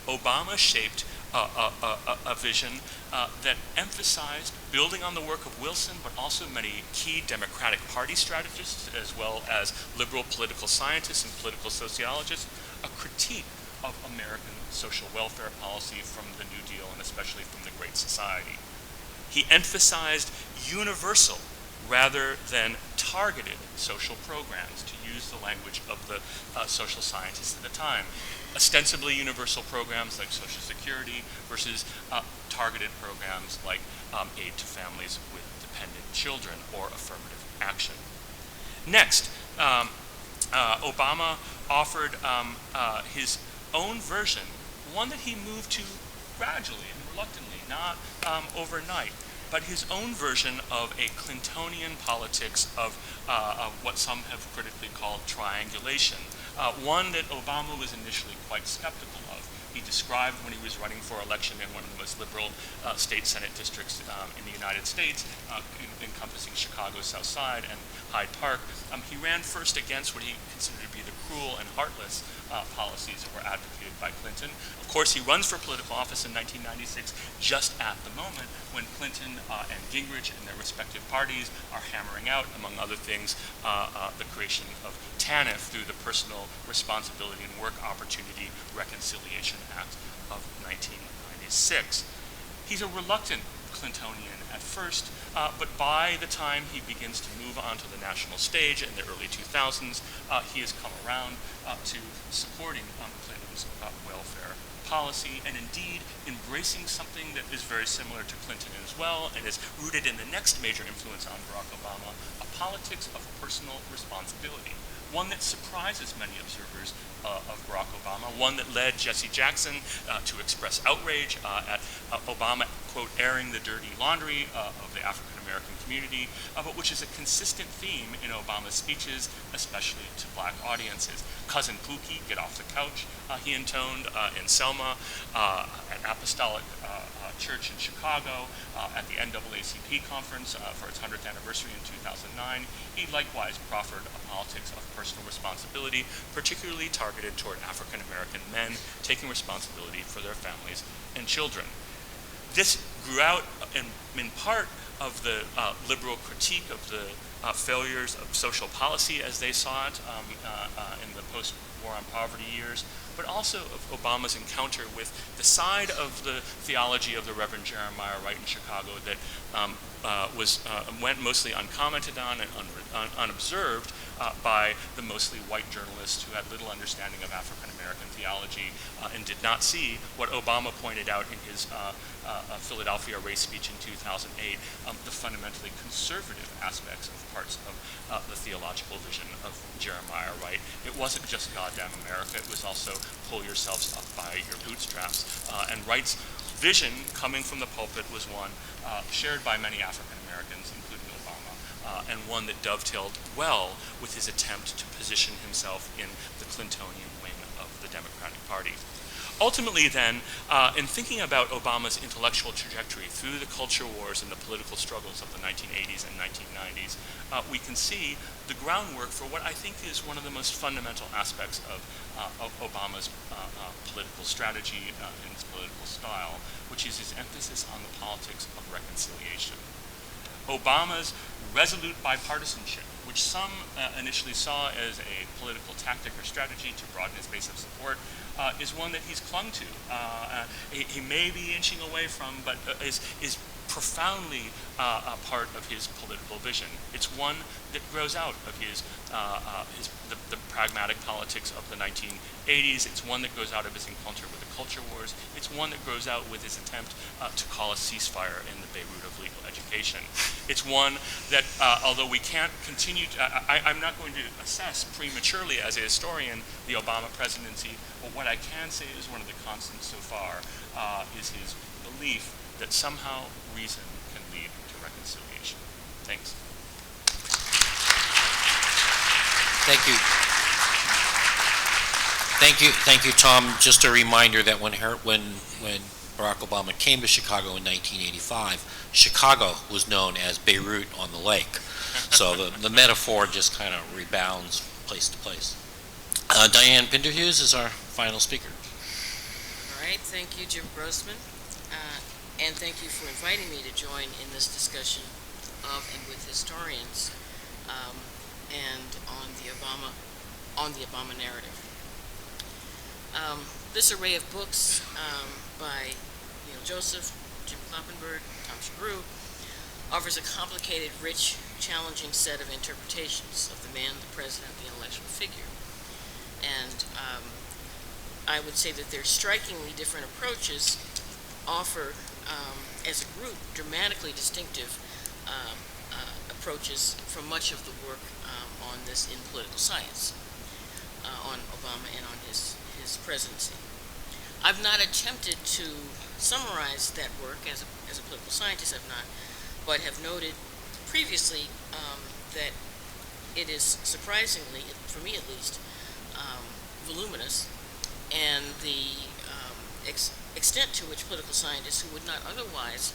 D: Obama shaped a vision that emphasized building on the work of Wilson, but also many key Democratic Party strategists, as well as liberal political scientists and political sociologists, a critique of American social welfare policy from the New Deal and especially from the Great Society. He emphasized universal rather than targeted social programs, to use the language of the social scientists at the time. Ostensibly universal programs like Social Security versus targeted programs like aid to families with dependent children or affirmative action. Next, Obama offered his own version, one that he moved to gradually and reluctantly, not overnight, but his own version of a Clintonian politics of what some have critically called triangulation, one that Obama was initially quite skeptical of. He described when he was running for election in one of the most liberal state senate districts in the United States, encompassing Chicago's South Side and Hyde Park. He ran first against what he considered to be the cruel and heartless policies that were advocated by Clinton. Of course, he runs for political office in 1996, just at the moment when Clinton and Gingrich and their respective parties are hammering out, among other things, the creation of TANF through the Personal Responsibility and Work Opportunity Reconciliation Act of 1996. He's a reluctant Clintonian at first, but by the time he begins to move onto the national stage in the early 2000s, he has come around to supporting Clinton's welfare policy, and indeed embracing something that is very similar to Clinton as well, and is rooted in the next major influence on Barack Obama, a politics of personal responsibility. One that surprises many observers of Barack Obama, one that led Jesse Jackson to express outrage at Obama quote, airing the dirty laundry of the African-American community, but which is a consistent theme in Obama's speeches, especially to black audiences. Cousin Pookie, get off the couch, he intoned in Selma, at Apostolic Church in Chicago, at the NAACP conference for its 100th anniversary in 2009. He likewise proffered a politics of personal responsibility, particularly targeted toward African-American men taking responsibility for their families and children. This grew out in part of the liberal critique of the failures of social policy as they saw it in the post-war on poverty years, but also of Obama's encounter with the side of the theology of the Reverend Jeremiah Wright in Chicago that went mostly uncommented on and unobserved by the mostly white journalists who had little understanding of African American theology and did not see what Obama pointed out in his Philadelphia race speech in 2008, the fundamentally conservative aspects of parts of the theological vision of Jeremiah Wright. It wasn't just goddamn America, it was also pull yourselves up by your bootstraps. And Wright's vision coming from the pulpit was one shared by many African Americans, including Obama, and one that dovetailed well with his attempt to position himself in the Clintonian wing of the Democratic Party. Ultimately, then, in thinking about Obama's intellectual trajectory through the culture wars and the political struggles of the 1980s and 1990s, we can see the groundwork for what I think is one of the most fundamental aspects of Obama's political strategy and his political style, which is his emphasis on the politics of reconciliation. Obama's resolute bipartisanship, which some initially saw as a political tactic or strategy to broaden his base of support, is one that he's clung to. He may be inching away from, but is profoundly a part of his political vision. It's one that grows out of the pragmatic politics of the 1980s. It's one that grows out of his encounter with the culture wars. It's one that grows out with his attempt to call a ceasefire in the Beirut of legal education. It's one that, although we can't continue I'm not going to assess prematurely as a historian the Obama presidency, but what I can say is one of the constants so far is his belief that somehow reason can lead to reconciliation. Thanks.
A: Thank you. Thank you, Tom. Just a reminder that when Barack Obama came to Chicago in 1985, Chicago was known as Beirut on the lake. So the metaphor just kind of rebounds place to place. Dianne Pinderhughes is our final speaker.
E: All right, thank you, Jim Grossman, and thank you for inviting me to join in this discussion of and with historians and on the Obama narrative. This array of books by Neil Joseph, Jim Kloppenberg, Tom Sugrue offers a complicated, rich, challenging set of interpretations of the man, the president, the intellectual figure. And I would say that their strikingly different approaches offer, as a group, dramatically distinctive approaches from much of the work on this in political science, on Obama and on his presidency. I've not attempted to summarize that work as a political scientist, but have noted previously that it is surprisingly, for me at least, voluminous, and the extent to which political scientists who would not otherwise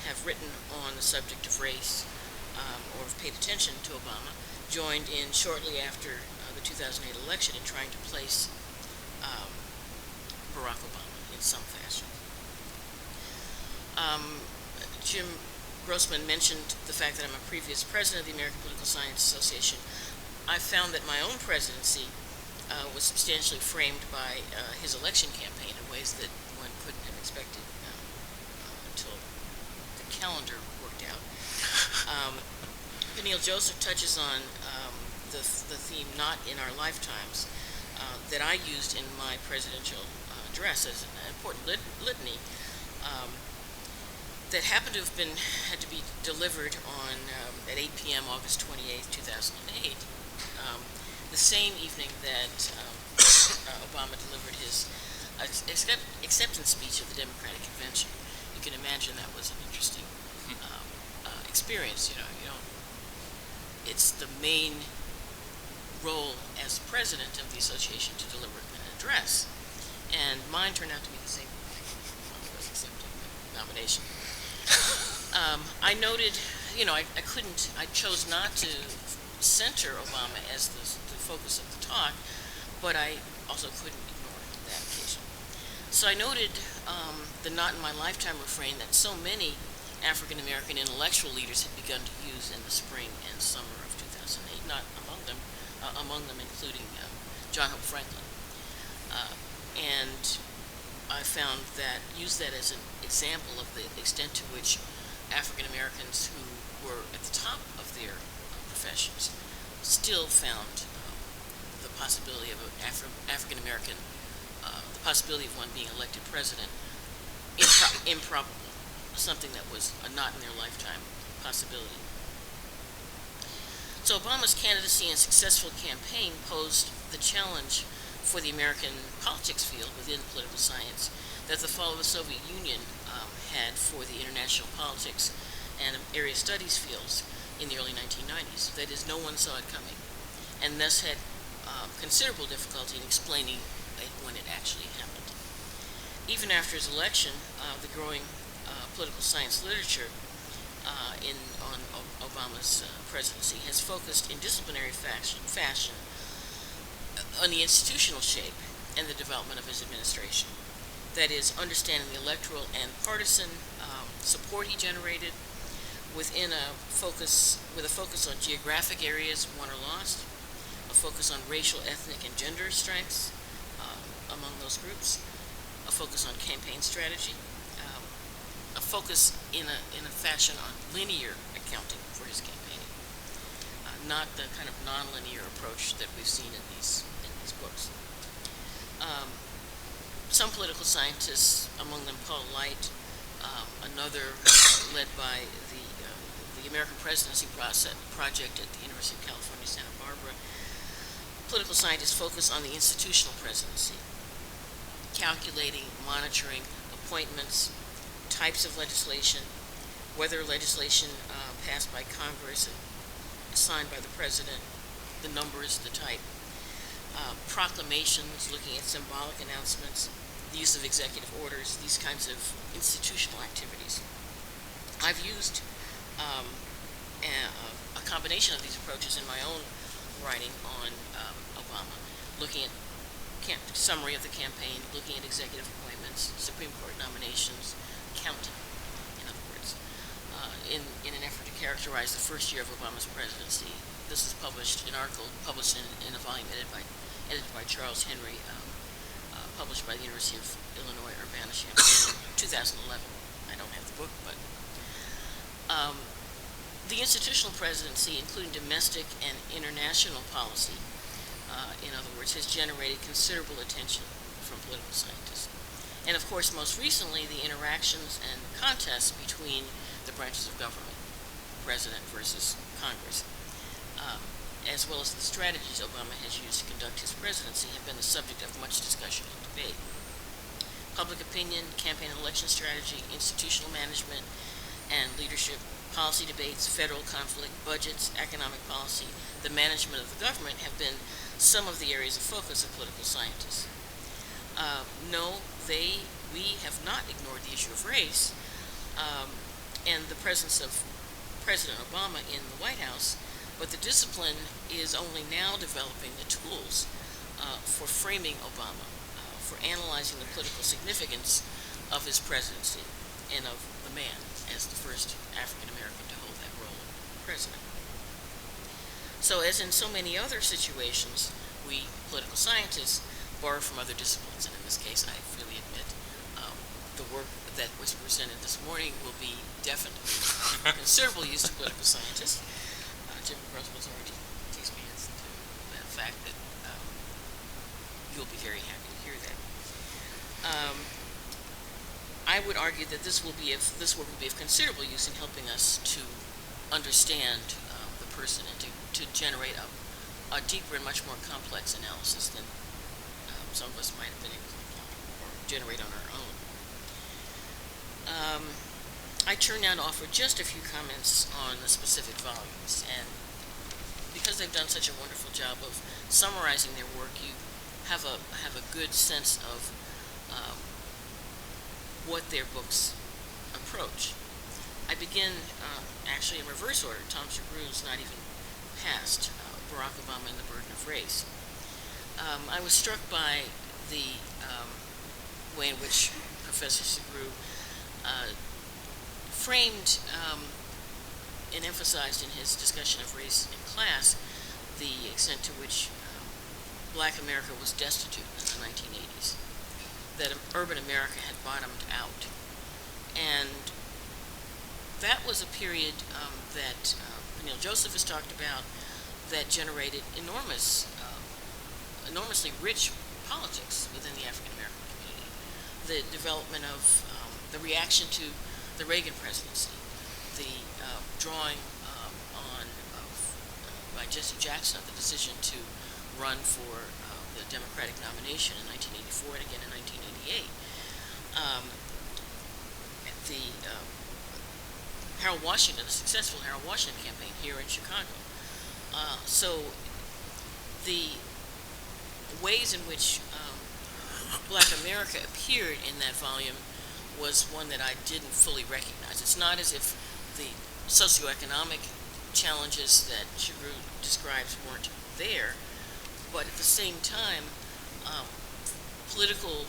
E: have written on the subject of race or have paid attention to Obama joined in shortly after the 2008 election in trying to place Barack Obama in some fashion. Jim Grossman mentioned the fact that I'm a previous president of the American Political Science Association. I found that my own presidency was substantially framed by his election campaign in ways that one couldn't have expected until the calendar worked out. Peniel Joseph touches on the theme "not in our lifetimes" that I used in my presidential address as an important litany that happened to have had to be delivered on at 8 p.m. August 28, 2008, the same evening that Obama delivered his acceptance speech at the Democratic Convention. you can imagine that was an interesting experience. It's the main role as president of the association to deliver an address, and mine turned out to be the same. I was accepting the nomination. I noted, I chose not to center Obama as the focus of the talk, but I also couldn't ignore that occasion. So I noted the not in my lifetime refrain that so many African American intellectual leaders had begun to use in the spring and summer of 2008, not among them including John Hope Franklin. And I found used that as an example of the extent to which African Americans who were at the top of their professions still found the possibility of African American, the possibility of one being elected president improbable, something that was a not in their lifetime possibility. So Obama's candidacy and successful campaign posed the challenge for the American politics field within political science that the fall of the Soviet Union had for the international politics and area studies fields in the early 1990s. That is, no one saw it coming, and thus had considerable difficulty in explaining it when it actually happened. Even after his election, the growing political science literature on Obama's presidency has focused in disciplinary fashion on the institutional shape and the development of his administration. That is, understanding the electoral and partisan support he generated with a focus on geographic areas won or lost, a focus on racial, ethnic, and gender strengths among those groups, a focus on campaign strategy, a focus in a fashion on linear accounting for his campaigning, not the kind of nonlinear approach that we've seen in these books. Some political scientists, among them Paul Light, another led by the American Presidency Project at the University of California, Santa Barbara, political scientists focus on the institutional presidency, calculating, monitoring appointments, types of legislation, whether legislation passed by Congress and signed by the president, the numbers, the type, proclamations, looking at symbolic announcements, the use of executive orders, these kinds of institutional activities. I've used a combination of these approaches in my own writing on Obama, looking at summary of the campaign, looking at executive appointments, Supreme Court nominations, counting, in other words, in an effort to characterize the first year of Obama's presidency. This is an article published in a volume edited by Charles Henry, published by the University of Illinois Urbana-Champaign in 2011. I don't have the book, but the institutional presidency, including domestic and international policy, in other words, has generated considerable attention from political scientists. And of course, most recently, the interactions and contests between the branches of government, president versus Congress, as well as the strategies Obama has used to conduct his presidency, have been the subject of much discussion and debate. Public opinion, campaign and election strategy, institutional management and leadership, policy debates, federal conflict, budgets, economic policy, the management of the government have been some of the areas of focus of political scientists. No, we have not ignored the issue of race, and the presence of President Obama in the White House, but the discipline is only now developing the tools for framing Obama, for analyzing the political significance of his presidency and of the man as the first African American to hold that role of president. So as in so many other situations, we political scientists borrow from other disciplines, and in this case, I freely admit, the work that was presented this morning will be definitely considerable use to political scientists. James Grossman already takes me as to the fact that you'll be very happy to hear that. I would argue that this work will be of considerable use in helping us to understand the person and to generate a deeper and much more complex analysis than some of us might have been able to or generate on our own. I turn now to offer just a few comments on the specific volumes, and because they've done such a wonderful job of summarizing their work, you have a good sense of what their books approach. I begin actually in reverse order. Tom Sugrue's not even past Barack Obama and the Burden of Race. I was struck by the way in which Professor Sugrue framed and emphasized in his discussion of race and class the extent to which Black America was destitute in the 1980s, that urban America had bottomed out. And that was a period that Peniel Joseph has talked about that generated enormously rich politics within the African American community. The development of the reaction to the Reagan presidency, the drawing on by Jesse Jackson of the decision to run for the Democratic nomination in 1984 and again in 1988. The successful Harold Washington campaign here in Chicago. So the ways in which Black America appeared in that volume was one that I didn't fully recognize. It's not as if the socioeconomic challenges that Sugrue describes weren't there, but at the same time, political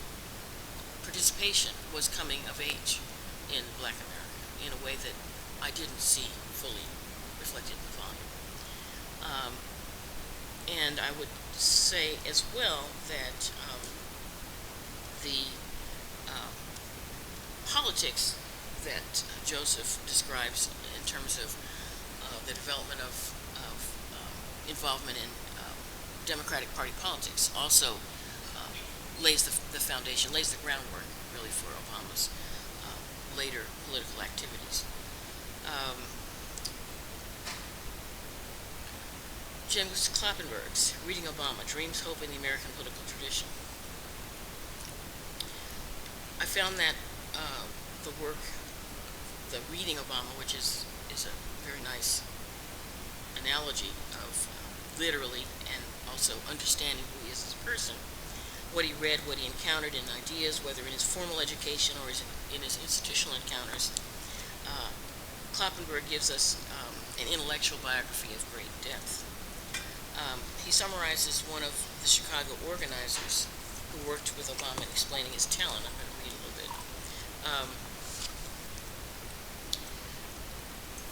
E: participation was coming of age in Black America in a way that I didn't see fully reflected in the volume. And I would say as well that the politics that Joseph describes in terms of the development of involvement in Democratic Party politics also lays the foundation, lays the groundwork really for Obama's later political activities. James Kloppenberg's Reading Obama, Dreams, Hope, in the American Political Tradition. I found that the work, the Reading Obama, which is a very nice analogy of literally and also understanding who he is as a person, what he read, what he encountered in ideas, whether in his formal education or in his institutional encounters. Kloppenberg gives us an intellectual biography of great depth. He summarizes one of the Chicago organizers who worked with Obama in explaining his talent. I'm going to read a little bit.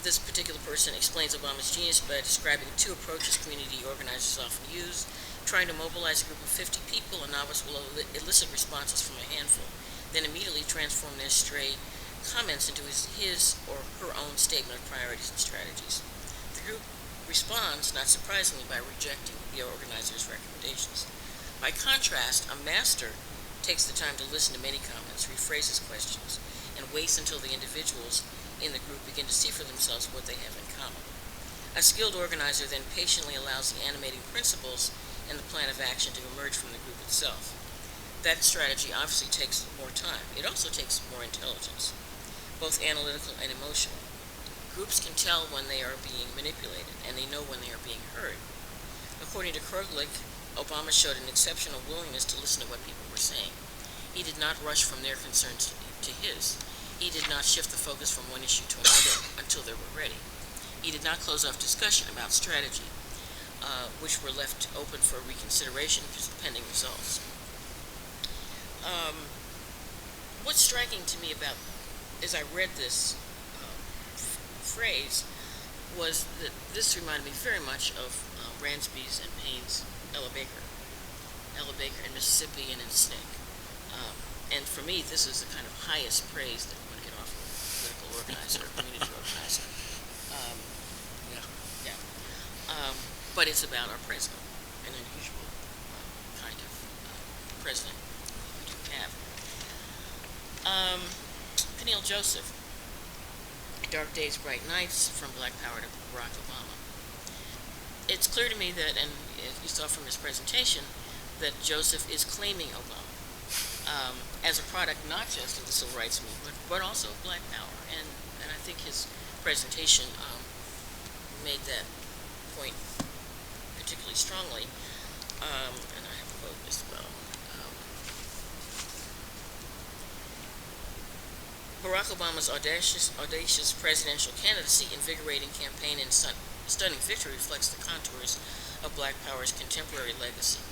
E: This particular person explains Obama's genius by describing two approaches community organizers often use: trying to mobilize a group of 50 people. A novice will elicit responses from a handful, then immediately transform their stray comments into his or her own statement of priorities and strategies. The group responds, not surprisingly, by rejecting the organizer's recommendations. By contrast, a master takes the time to listen to many comments, rephrases questions, and waits until the individuals in the group begin to see for themselves what they have in common. A skilled organizer then patiently allows the animating principles and the plan of action to emerge from the group itself. That strategy obviously takes more time. It also takes more intelligence, both analytical and emotional. Groups can tell when they are being manipulated, and they know when they are being heard. According to Kroglich, Obama showed an exceptional willingness to listen to what people were saying. He did not rush from their concerns to his. He did not shift the focus from one issue to another until they were ready. He did not close off discussion about strategy, which were left open for reconsideration pending results. What's striking to me about, as I read this phrase, was that this reminded me very much of Ransby's and Payne's Ella Baker in Mississippi and in Snake. And for me, this is the kind of highest praise that one can offer a political organizer, a community organizer. But it's about our president, an unusual kind of president we do have. Peniel Joseph, Dark Days, Bright Nights, From Black Power to Barack Obama. It's clear to me that, and if you saw from his presentation, that Joseph is claiming Obama as as a product not just of the civil rights movement, but also of Black Power. And I think his presentation made that point particularly strongly. And I have a quote as well. Barack Obama's audacious presidential candidacy, invigorating campaign, and stunning victory reflects the contours of Black Power's contemporary legacy,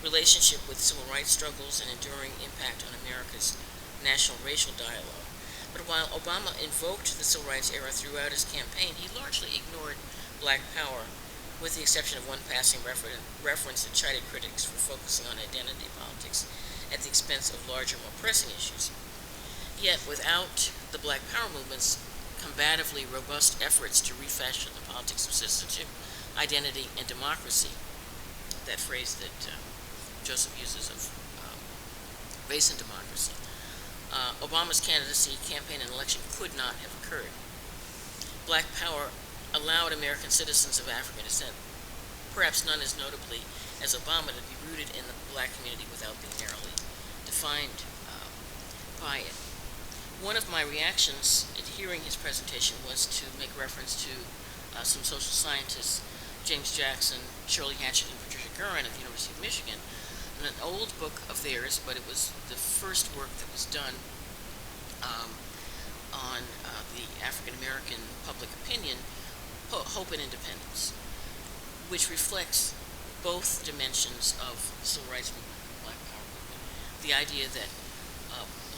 E: relationship with civil rights struggles, and enduring impact on America's national racial dialogue. But while Obama invoked the civil rights era throughout his campaign, he largely ignored Black Power, with the exception of one passing reference that chided critics for focusing on identity politics at the expense of larger, more pressing issues. Yet, without the Black Power movement's combatively robust efforts to refashion the politics of citizenship, identity, and democracy, that phrase that Joseph uses of race and democracy, Obama's candidacy, campaign, and election could not have occurred. Black Power allowed American citizens of African descent, perhaps none as notably as Obama, to be rooted in the Black community without being narrowly defined by it. One of my reactions at hearing his presentation was to make reference to some social scientists, James Jackson, Shirley Hatchett, and Patricia Gurin at the University of Michigan, in an old book of theirs, but it was the first work that was done on the African American public opinion, Hope and Independence, which reflects both dimensions of the civil rights movement and the Black Power movement. The idea that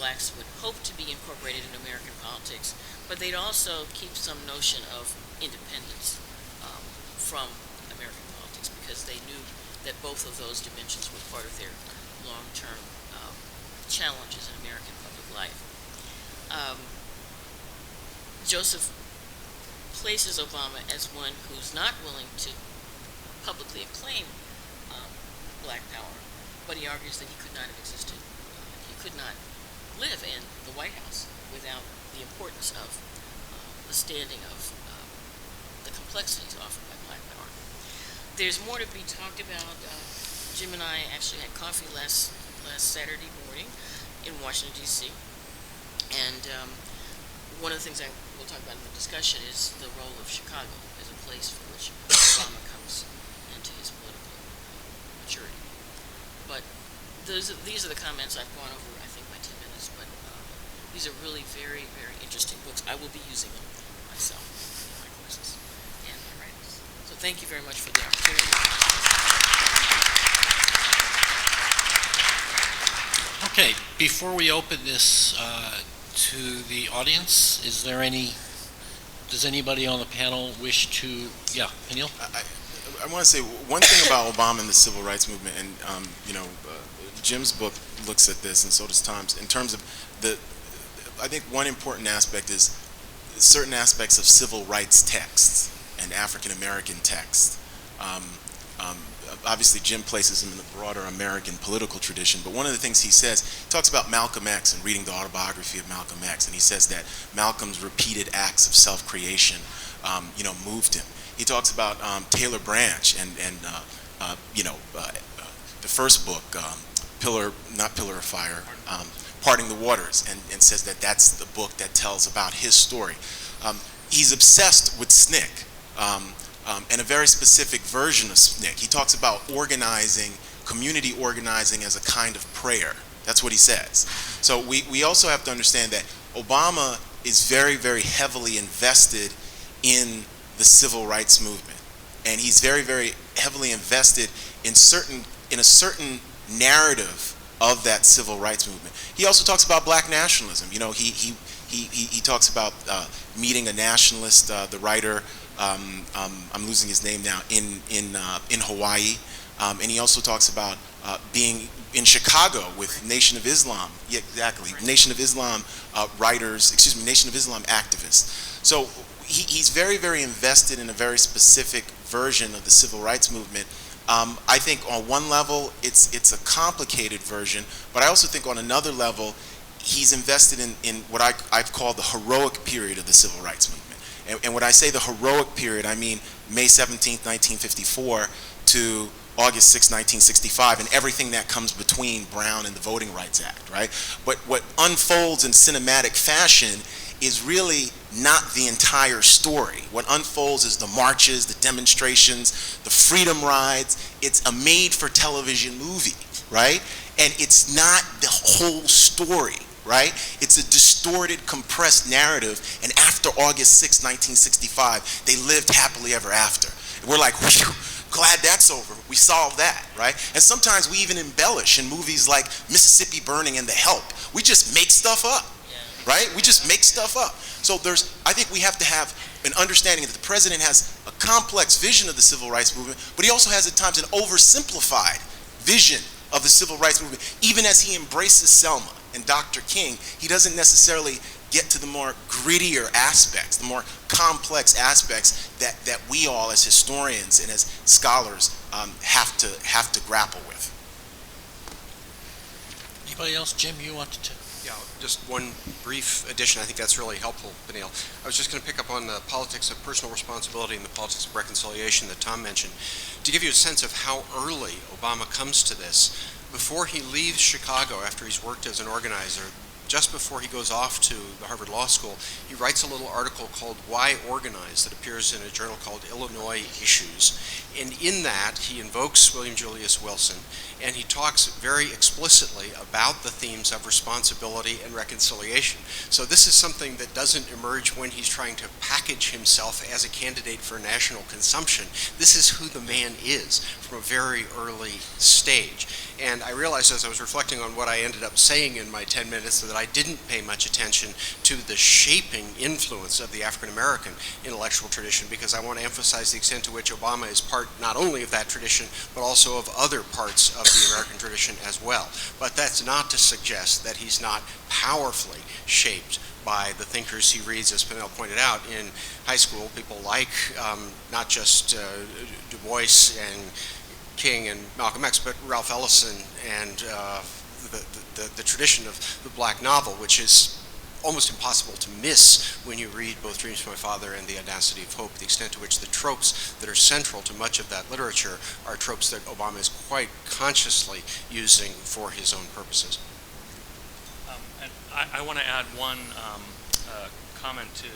E: blacks would hope to be incorporated in American politics, but they'd also keep some notion of independence from American politics, because they knew that both of those dimensions were part of their long-term challenges in American public life. Joseph places Obama as one who's not willing to publicly acclaim Black Power, but he argues that he could not have existed. He could not live in the White House without the importance of the standing of the complexities offered by Black Power. There's more to be talked about. Jim and I actually had coffee last Saturday morning in Washington, D.C., and one of the things I will talk about in the discussion is the role of Chicago as a place from which Obama comes into his political maturity. But these are the comments I've gone over, I think, by 10 minutes, but these are really very, very interesting books. I will be using them myself in my courses and my writings. So thank you very much for the opportunity.
A: Okay, before we open this to the audience, does anybody on the panel wish to, Peniel?
B: I want to say one thing about Obama and the civil rights movement, and Jim's book looks at this, and so does Tom's, in terms of I think one important aspect is certain aspects of civil rights texts and African American texts. Obviously, Jim places him in the broader American political tradition, but one of the things he says, he talks about Malcolm X and reading the autobiography of Malcolm X, and he says that Malcolm's repeated acts of self-creation, moved him. He talks about Taylor Branch and the first book, not Pillar of Fire, Parting the Waters, and says that that's the book that tells about his story. He's obsessed with SNCC. And a very specific version of SNCC. He talks about community organizing as a kind of prayer. That's what he says. So we also have to understand that Obama is very, very heavily invested in the civil rights movement. And he's very, very heavily invested in a certain narrative of that civil rights movement. He also talks about black nationalism. He talks about meeting a nationalist, the writer, I'm losing his name now, in Hawaii, and he also talks about being in Chicago with Nation of Islam. Yeah, exactly. Nation of Islam Nation of Islam activists. So he's very, very invested in a very specific version of the civil rights movement. I think on one level it's a complicated version, but I also think on another level he's invested in what I've called the heroic period of the civil rights movement. And when I say the heroic period, I mean May 17th, 1954 to August 6, 1965, and everything that comes between Brown and the Voting Rights Act, right? But what unfolds in cinematic fashion is really not the entire story. What unfolds is the marches, the demonstrations, the freedom rides. It's a made-for-television movie, right? And it's not the whole story, right? It's a distorted, compressed narrative, and after August 6, 1965, they lived happily ever after. And we're like, whew, glad that's over. We solved that, right? And sometimes we even embellish in movies like Mississippi Burning and The Help. We just make stuff up, right? We just make stuff up. So I think we have to have an understanding that the president has a complex vision of the civil rights movement, but he also has at times an oversimplified vision of the civil rights movement. Even as he embraces Selma and Dr. King, he doesn't necessarily get to the more grittier aspects, the more complex aspects that we all as historians and as scholars have to grapple with.
A: Anybody else? Jim, you wanted to?
C: Yeah, just one brief addition. I think that's really helpful, Peniel. I was just going to pick up on the politics of personal responsibility and the politics of reconciliation that Tom mentioned, to give you a sense of how early Obama comes to this. Before he leaves Chicago, after he's worked as an organizer, just before he goes off to the Harvard Law School, he writes a little article called Why Organize that appears in a journal called Illinois Issues. And in that, he invokes William Julius Wilson, and he talks very explicitly about the themes of responsibility and reconciliation. So this is something that doesn't emerge when he's trying to package himself as a candidate for national consumption. This is who the man is from a very early stage. And I realized as I was reflecting on what I ended up saying in my 10 minutes that I didn't pay much attention to the shaping influence of the African American intellectual tradition, because I want to emphasize the extent to which Obama is part not only of that tradition, but also of other parts of the American tradition as well. But that's not to suggest that he's not powerfully shaped by the thinkers he reads, as Peniel pointed out, in high school, people like not just Du Bois and King and Malcolm X, but Ralph Ellison and the tradition of the black novel, which is almost impossible to miss when you read both Dreams from My Father and The Audacity of Hope, the extent to which the tropes that are central to much of that literature are tropes that Obama is quite consciously using for his own purposes.
D: And I want to add one comment to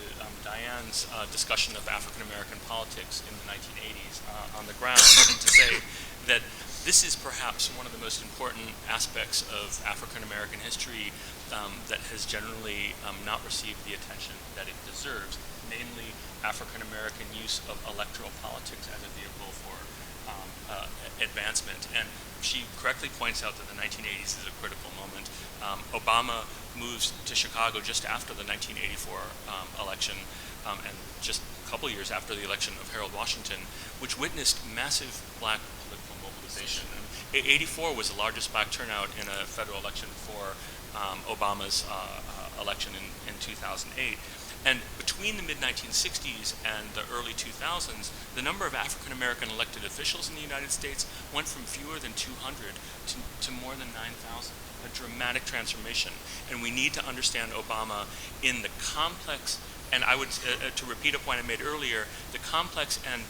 D: Dianne's discussion of African American politics in the 1980s on the ground, and to say that this is perhaps one of the most important aspects of African American history that has generally not received the attention that it deserves, namely African American use of electoral politics as a vehicle for advancement. And she correctly points out that the 1980s is a critical moment. Obama moves to Chicago just after the 1984 election, and just a couple years after the election of Harold Washington, which witnessed massive black political mobilization. And 84 was the largest black turnout in a federal election for Obama's election in 2008. And between the mid-1960s and the early 2000s, the number of African-American elected officials in the United States went from fewer than 200 to more than 9,000, a dramatic transformation. And we need to understand Obama in the complex, and I would, to repeat a point I made earlier, the complex and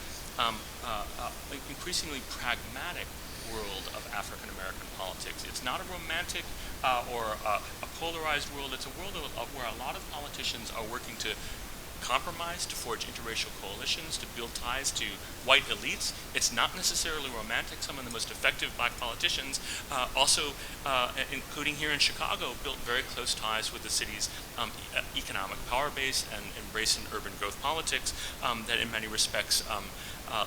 D: increasingly pragmatic world of African American politics. It's not a romantic or a polarized world. It's a world where a lot of politicians are working to compromise, to forge interracial coalitions, to build ties to white elites. It's not necessarily romantic. Some of the most effective black politicians also, including here in Chicago, built very close ties with the city's economic power base and embrace in urban growth politics that in many respects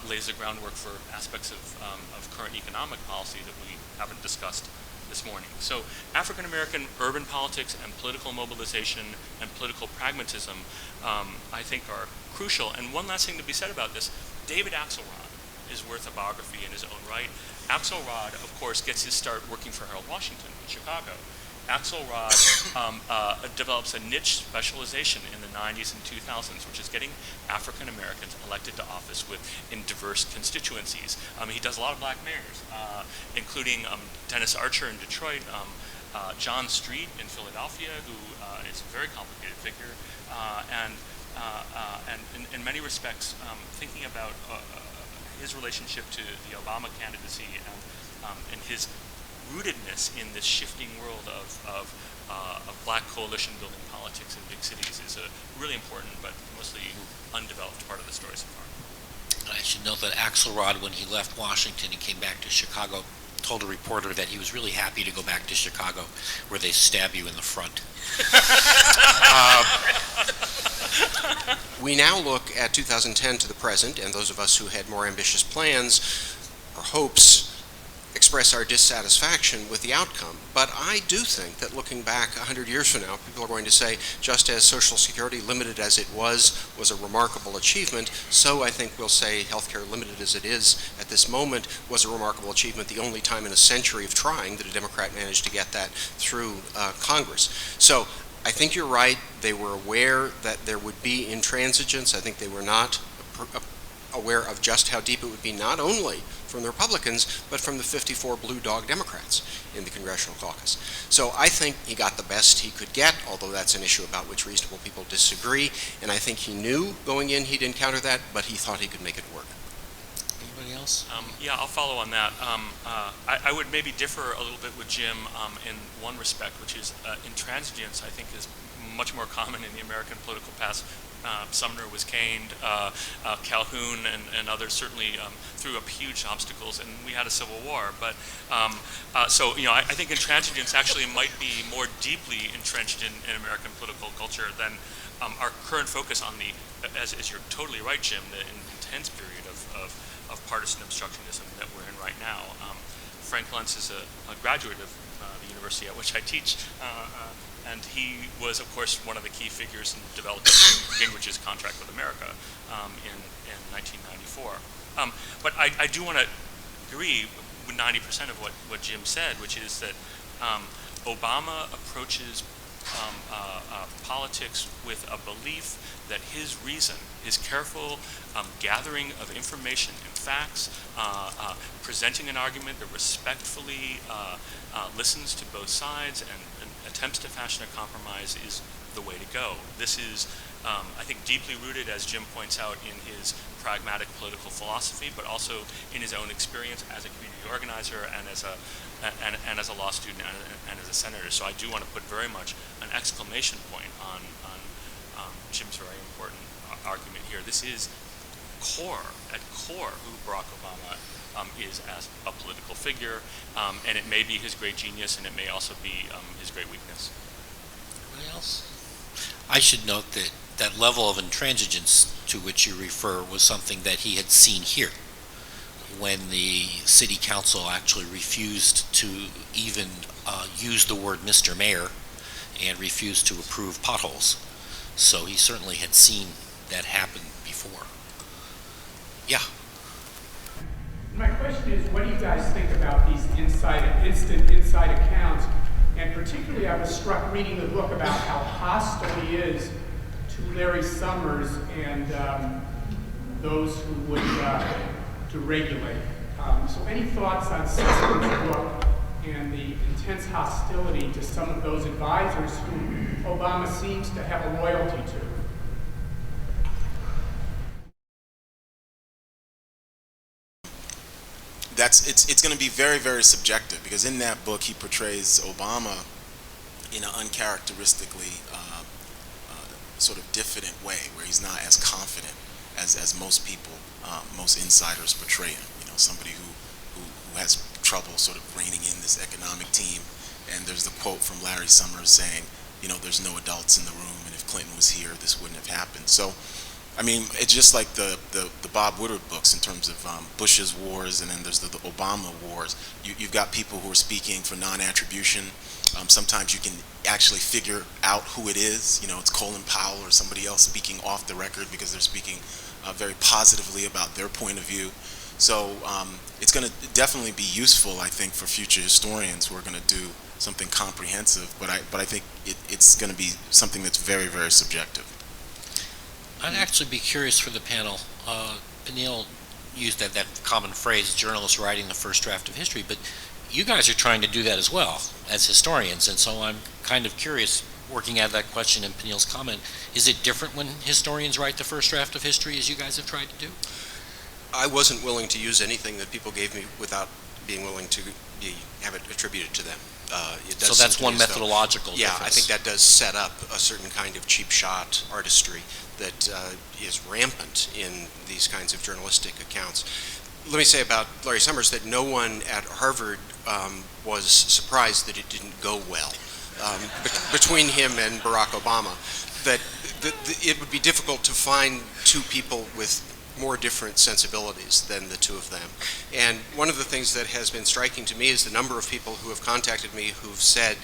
D: lays the groundwork for aspects of current economic policy that we haven't discussed this morning. So African American urban politics and political mobilization and political pragmatism, I think, are crucial. And one last thing to be said about this, David Axelrod is worth a biography in his own right. Axelrod, of course, gets his start working for Harold Washington in Chicago. Axelrod develops a niche specialization in the 90s and 2000s, which is getting African Americans elected to office in diverse constituencies. He does a lot of black mayors, including Dennis Archer in Detroit, John Street in Philadelphia, who is a very complicated figure, and in many respects, thinking about his relationship to the Obama candidacy and his rootedness in this shifting world of black coalition building politics in big cities is a really important but mostly undeveloped part of the story so far.
A: I should note that Axelrod, when he left Washington and came back to Chicago, told a reporter that he was really happy to go back to Chicago, where they stab you in the front.
C: We now look at 2010 to the present, and those of us who had more ambitious plans or hopes express our dissatisfaction with the outcome. But I do think that looking back 100 years from now, people are going to say, just as Social Security, limited as it was a remarkable achievement, so I think we'll say healthcare, limited as it is at this moment, was a remarkable achievement, the only time in a century of trying that a Democrat managed to get that through Congress. So I think you're right. They were aware that there would be intransigence. I think they were not aware of just how deep it would be, not only from the Republicans, but from the 54 blue dog Democrats in the Congressional Caucus. So I think he got the best he could get, although that's an issue about which reasonable people disagree, and I think he knew going in he'd encounter that, but he thought he could make it work.
A: Anybody else?
D: Yeah, I'll follow on that. I would maybe differ a little bit with Jim in one respect, which is intransigence, I think, is much more common in the American political past. Sumner was caned, Calhoun and others certainly threw up huge obstacles, and we had a civil war. But so, I think intransigence actually might be more deeply entrenched in American political culture than our current focus on the, as you're totally right, Jim, the intense period of partisan obstructionism that we're in right now. Frank Luntz is a graduate of the university at which I teach, and he was, of course, one of the key figures in developing Gingrich's contract with America in 1994. But I do want to agree with 90% of what Jim said, which is that Obama approaches politics with a belief that his reason, his careful gathering of information and facts, presenting an argument that respectfully listens to both sides and attempts to fashion a compromise is the way to go. This is, I think, deeply rooted, as Jim points out, in his pragmatic political philosophy, but also in his own experience as a community organizer and as a law student and as a senator. So I do want to put very much an exclamation point on Jim's very important argument here. This is at core, who Barack Obama is as a political figure, and it may be his great genius, and it may also be his great weakness.
A: Anybody else? I should note that that level of intransigence to which you refer was something that he had seen here, when the city council actually refused to even use the word Mr. Mayor and refused to approve potholes. So he certainly had seen that happen before. Yeah.
F: My question is, what do you guys think about these instant inside accounts? And particularly, I was struck reading the book about how hostile he is to Larry Summers and those who would to regulate. So any thoughts on Sussman's book and the intense hostility to some of those advisors who Obama seems to have a loyalty to?
B: It's going to be very, very subjective, because in that book he portrays Obama in an uncharacteristically sort of diffident way, where he's not as confident as most people, most insiders portray him. Somebody who has trouble sort of reining in this economic team. And there's the quote from Larry Summers saying, there's no adults in the room, and if Clinton was here, this wouldn't have happened. So, I mean, it's just like the Bob Woodward books in terms of Bush's wars, and then there's the Obama wars. You've got people who are speaking for non-attribution. Sometimes you can actually figure out who it is. It's Colin Powell or somebody else speaking off the record because they're speaking very positively about their point of view. So it's going to definitely be useful, I think, for future historians who are going to do something comprehensive. But I think it's going to be something that's very, very subjective.
A: I'd actually be curious for the panel. Peniel used that common phrase, journalists writing the first draft of history, but you guys are trying to do that as well as historians, and so I'm kind of curious, working at that question in Peniel's comment, is it different when historians write the first draft of history as you guys have tried to do?
C: I wasn't willing to use anything that people gave me without being willing to have it attributed to them. It does
A: So that's
C: seem to
A: one
C: me as though-
A: methodological
C: Yeah,
A: difference.
C: I think that does set up a certain kind of cheap shot artistry that is rampant in these kinds of journalistic accounts. Let me say about Larry Summers that no one at Harvard was surprised that it didn't go well between him and Barack Obama. That it would be difficult to find two people with more different sensibilities than the two of them. And one of the things that has been striking to me is the number of people who have contacted me who've said,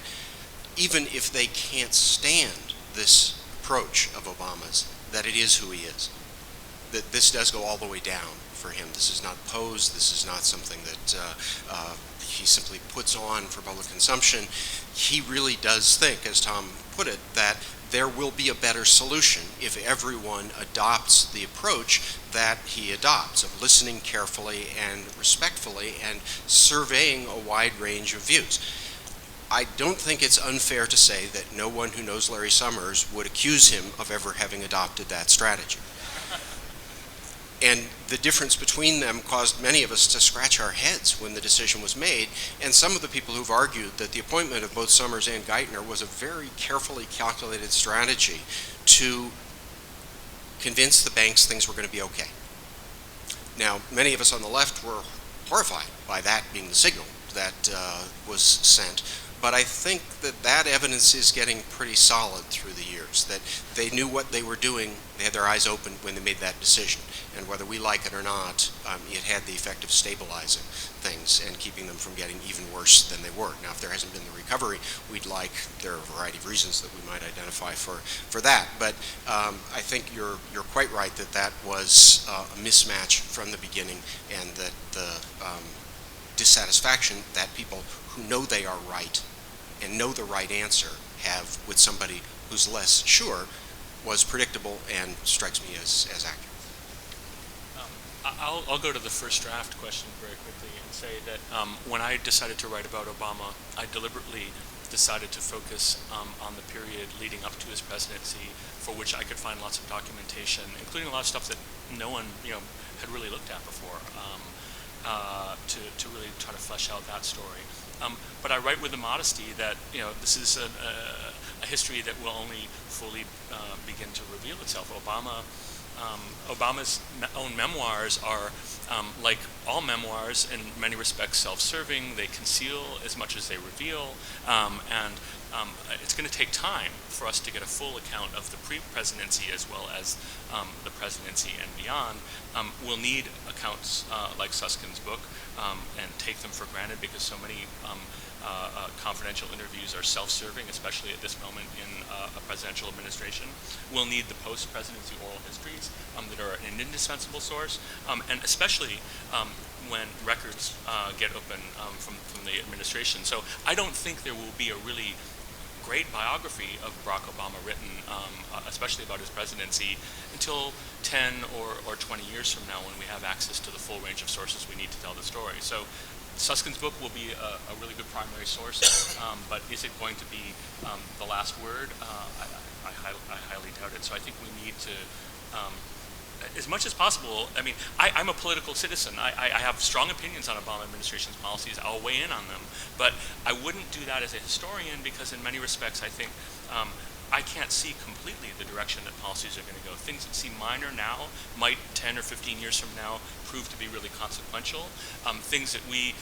C: even if they can't stand this approach of Obama's, that it is who he is. That this does go all the way down for him. This is not posed. This is not something that he simply puts on for public consumption. He really does think, as Tom put it, that there will be a better solution if everyone adopts the approach that he adopts, of listening carefully and respectfully and surveying a wide range of views. I don't think it's unfair to say that no one who knows Larry Summers would accuse him of ever having adopted that strategy. And the difference between them caused many of us to scratch our heads when the decision was made. And some of the people who've argued that the appointment of both Summers and Geithner was a very carefully calculated strategy to convince the banks things were going to be okay. Now, many of us on the left were horrified by that being the signal that was sent. But I think that that evidence is getting pretty solid through the years, that they knew what they were doing, they had their eyes open when they made that decision. And whether we like it or not, it had the effect of stabilizing things and keeping them from getting even worse than they were. Now, if there hasn't been the recovery we'd like, there are a variety of reasons that we might identify for that. But I think you're quite right that that was a mismatch from the beginning, and that the dissatisfaction that people who know they are right and know the right answer have with somebody who's less sure was predictable and strikes me as accurate.
D: I'll go to the first draft question very quickly and say that when I decided to write about Obama, I deliberately decided to focus on the period leading up to his presidency, for which I could find lots of documentation, including a lot of stuff that no one had really looked at before, to really try to flesh out that story. But I write with the modesty that this is a history that will only fully begin to reveal itself. Obama's own memoirs are, like all memoirs, in many respects self-serving. They conceal as much as they reveal, and it's going to take time for us to get a full account of the pre-presidency as well as the presidency and beyond. We'll need accounts like Susskind's book and take them for granted because so many confidential interviews are self-serving, especially at this moment in a presidential administration. We'll need the post-presidency oral histories that are an indispensable source, and especially when records get open from the administration. So I don't think there will be a really great biography of Barack Obama written, especially about his presidency, until 10 or 20 years from now, when we have access to the full range of sources we need to tell the story. So Susskind's book will be a really good primary source, but is it going to be the last word? I highly doubt it. So I think we need to, as much as possible, I mean, I'm a political citizen. I have strong opinions on Obama administration's policies. I'll weigh in on them. But I wouldn't do that as a historian because in many respects I think I can't see completely the direction that policies are going to go. Things that seem minor now might 10 or 15 years from now prove to be really consequential. Things that we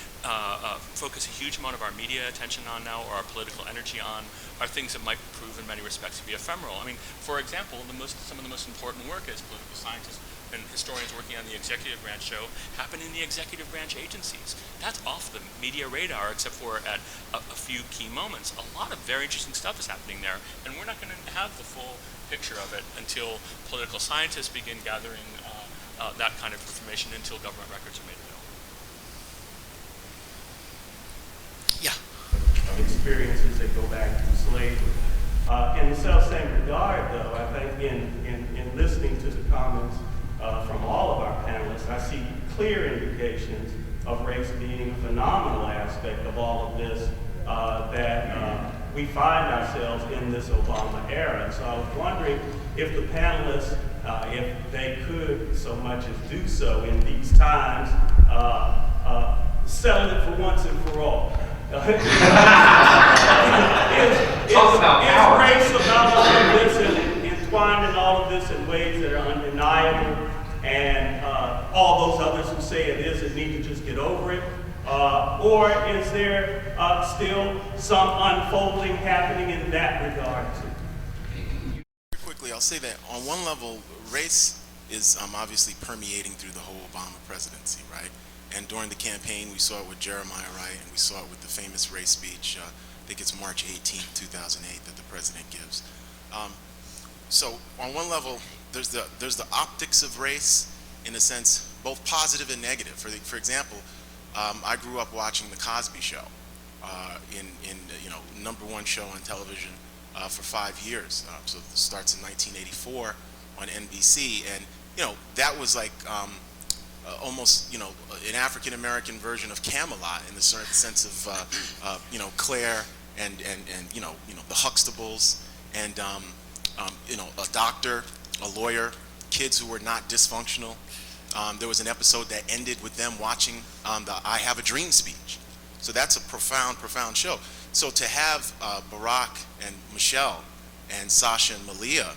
D: focus a huge amount of our media attention on now, or our political energy on, are things that might prove in many respects to be ephemeral. I mean, for example, some of the most important work as political scientists and historians working on the executive branch show happen in the executive branch agencies. That's off the media radar, except for at a few key moments. A lot of very interesting stuff is happening there, and we're not going to have the full picture of it until political scientists begin gathering that kind of information, until government records are made available.
A: Yeah.
G: Of experiences that go back to slavery. In the self-same regard, though, I think in listening to the comments from all of our panelists, I see clear indications of race being a phenomenal aspect of all of this that we find ourselves in this Obama era. And so I was wondering if the panelists, if they could so much as do so in these times, settle it for once and for all. Talk
F: about power.
G: Is race about all of this and entwined in all of this in ways that are undeniable, and all those others who say it isn't need to just get over it? Or is there still some unfolding happening in that regard too?
B: Quickly, I'll say that on one level, race is obviously permeating through the whole Obama presidency, right? And during the campaign, we saw it with Jeremiah Wright, and we saw it with the famous race speech, I think it's March 18, 2008, that the president gives. So on one level, there's the optics of race, in a sense, both positive and negative. For example, I grew up watching The Cosby Show, in #1 show on television for 5 years. So it starts in 1984 on NBC, and that was like almost an African American version of Camelot in the certain sense of Claire and the Huxtables and a doctor, a lawyer, kids who were not dysfunctional. There was an episode that ended with them watching the I Have a Dream speech. So that's a profound show. So to have Barack and Michelle and Sasha and Malia,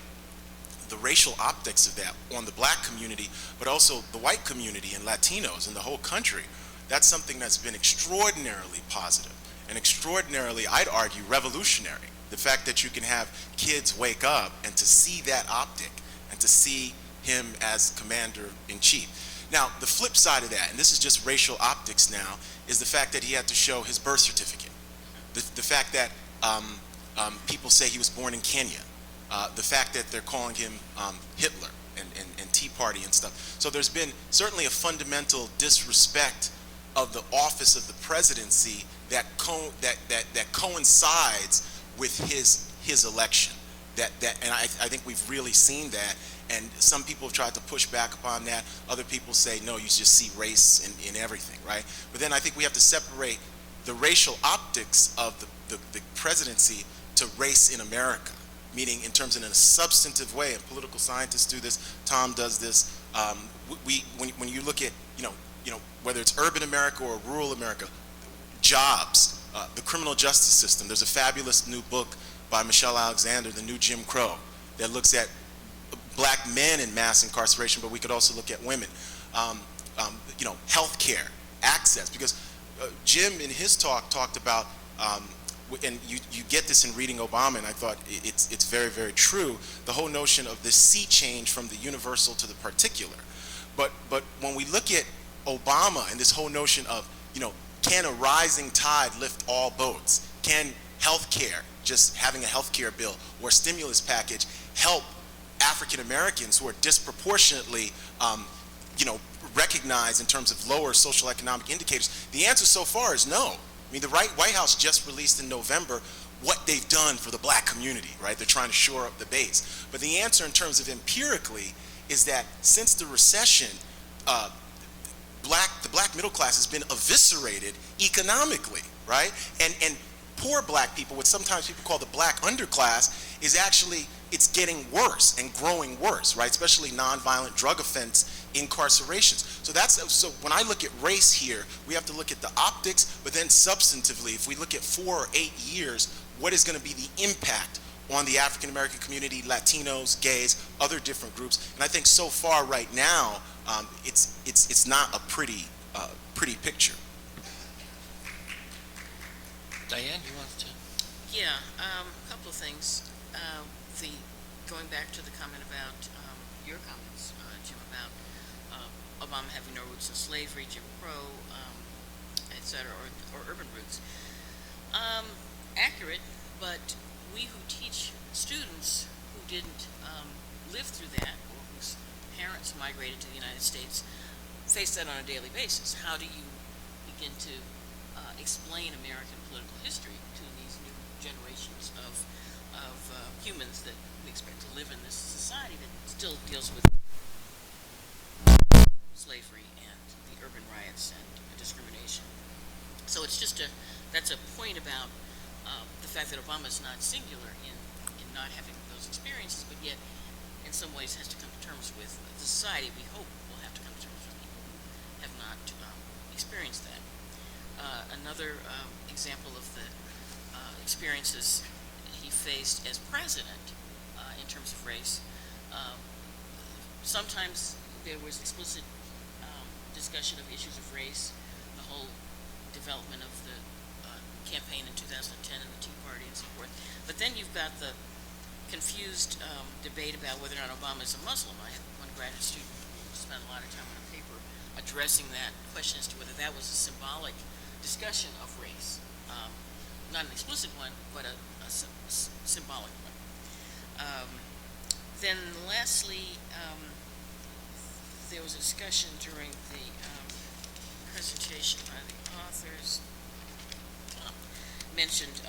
B: the racial optics of that on the black community, but also the white community and Latinos in the whole country, that's something that's been extraordinarily positive and extraordinarily, I'd argue, revolutionary. The fact that you can have kids wake up and to see that optic and to see him as commander-in-chief. Now, the flip side of that, and this is just racial optics now, is the fact that he had to show his birth certificate. The fact that people say he was born in Kenya. The fact that they're calling him Hitler and Tea Party and stuff. So there's been certainly a fundamental disrespect of the office of the presidency that coincides with his election. And I think we've really seen that. And some people have tried to push back upon that. Other people say, no, you just see race in everything, right? But then I think we have to separate the racial optics of the presidency to race in America, meaning in terms of in a substantive way, and political scientists do this, Tom does this. When you look at, whether it's urban America or rural America, jobs, the criminal justice system, there's a fabulous new book by Michelle Alexander, The New Jim Crow, that looks at black men in mass incarceration, but we could also look at women. Health care, access, because Jim in his talk talked about, and you get this in reading Obama, and I thought it's very, very true, the whole notion of the sea change from the universal to the particular. But when we look at Obama and this whole notion of, can a rising tide lift all boats? Can health care, just having a health care bill or stimulus package, help African Americans who are disproportionately, recognized in terms of lower social economic indicators? The answer so far is no. I mean, the White House just released in November what they've done for the black community, right? They're trying to shore up the base. But the answer in terms of empirically is that since the recession, the black middle class has been eviscerated economically, right? And poor black people, what sometimes people call the black underclass, is actually, it's getting worse and growing worse, right? Especially nonviolent drug offense incarcerations. So when I look at race here, we have to look at the optics, but then substantively, if we look at 4 or 8 years, what is going to be the impact on the African American community, Latinos, gays, other different groups? And I think so far right now, it's not a pretty picture.
A: Dianne, you want to?
E: Yeah, a couple of things. Going back to the comment about your comments, Jim, about Obama having no roots in slavery, Jim Crow, et cetera, or urban roots. Accurate, but we who teach students who didn't live through that, or whose parents migrated to the United States, face that on a daily basis. How do you begin to explain American political history to these new generations of humans that we expect to live in this society that still deals with slavery and the urban riots and discrimination? So it's just that's a point about the fact that Obama is not singular in not having those experiences, but yet in some ways has to come to terms with the society we hope will have to come to terms with people who have not experienced that. Another example of the experiences he faced as president in terms of race, sometimes there was explicit discussion of issues of race, the whole development of the campaign in 2010 and the Tea Party and so forth. But then you've got the confused debate about whether or not Obama is a Muslim. I had one graduate student who spent a lot of time on a paper addressing that question as to whether that was a symbolic discussion of race. Not an explicit one, but a symbolic one. Then lastly, there was a discussion during the presentation by the authors, mentioned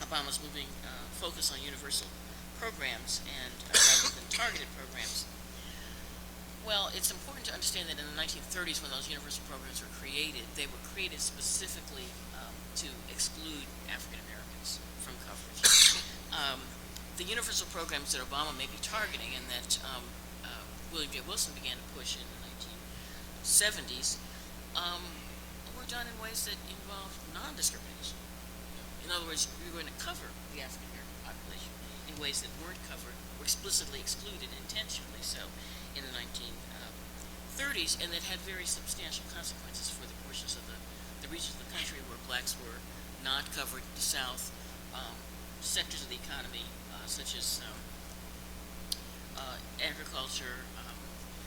E: Obama's moving focus on universal programs and rather than targeted programs. Well, it's important to understand that in the 1930s, when those universal programs were created, they were created specifically to exclude African Americans from coverage. The universal programs that Obama may be targeting and that William J. Wilson began to push in the 1970s were done in ways that involved non-discrimination. In other words, we were going to cover the African American population in ways that weren't covered, were explicitly excluded intentionally so in the 1930s, and that had very substantial consequences for the portions of the regions of the country where blacks were not covered, the South, sectors of the economy such as agriculture,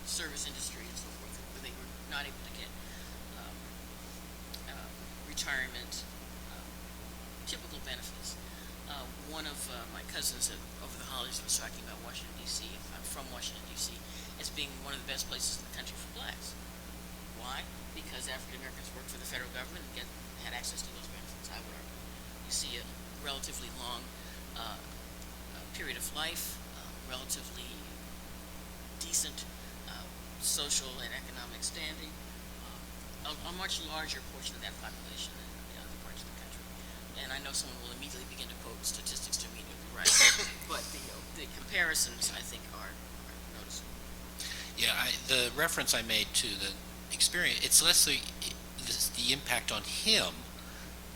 E: service industry, and so forth, where they were not able to get retirement, typical benefits. One of my cousins over the holidays was talking about Washington, D.C., from Washington, D.C., as being one of the best places in the country for blacks. Why? Because African Americans worked for the federal government and had access to those benefits. I would argue. You see a relatively long period of life, relatively decent social and economic standing, a much larger portion of that population than in other parts of the country. And I know someone will immediately begin to quote statistics to me to be right, but the comparisons, I think, are noticeable.
A: Yeah, the reference I made to the experience, it's less the impact on him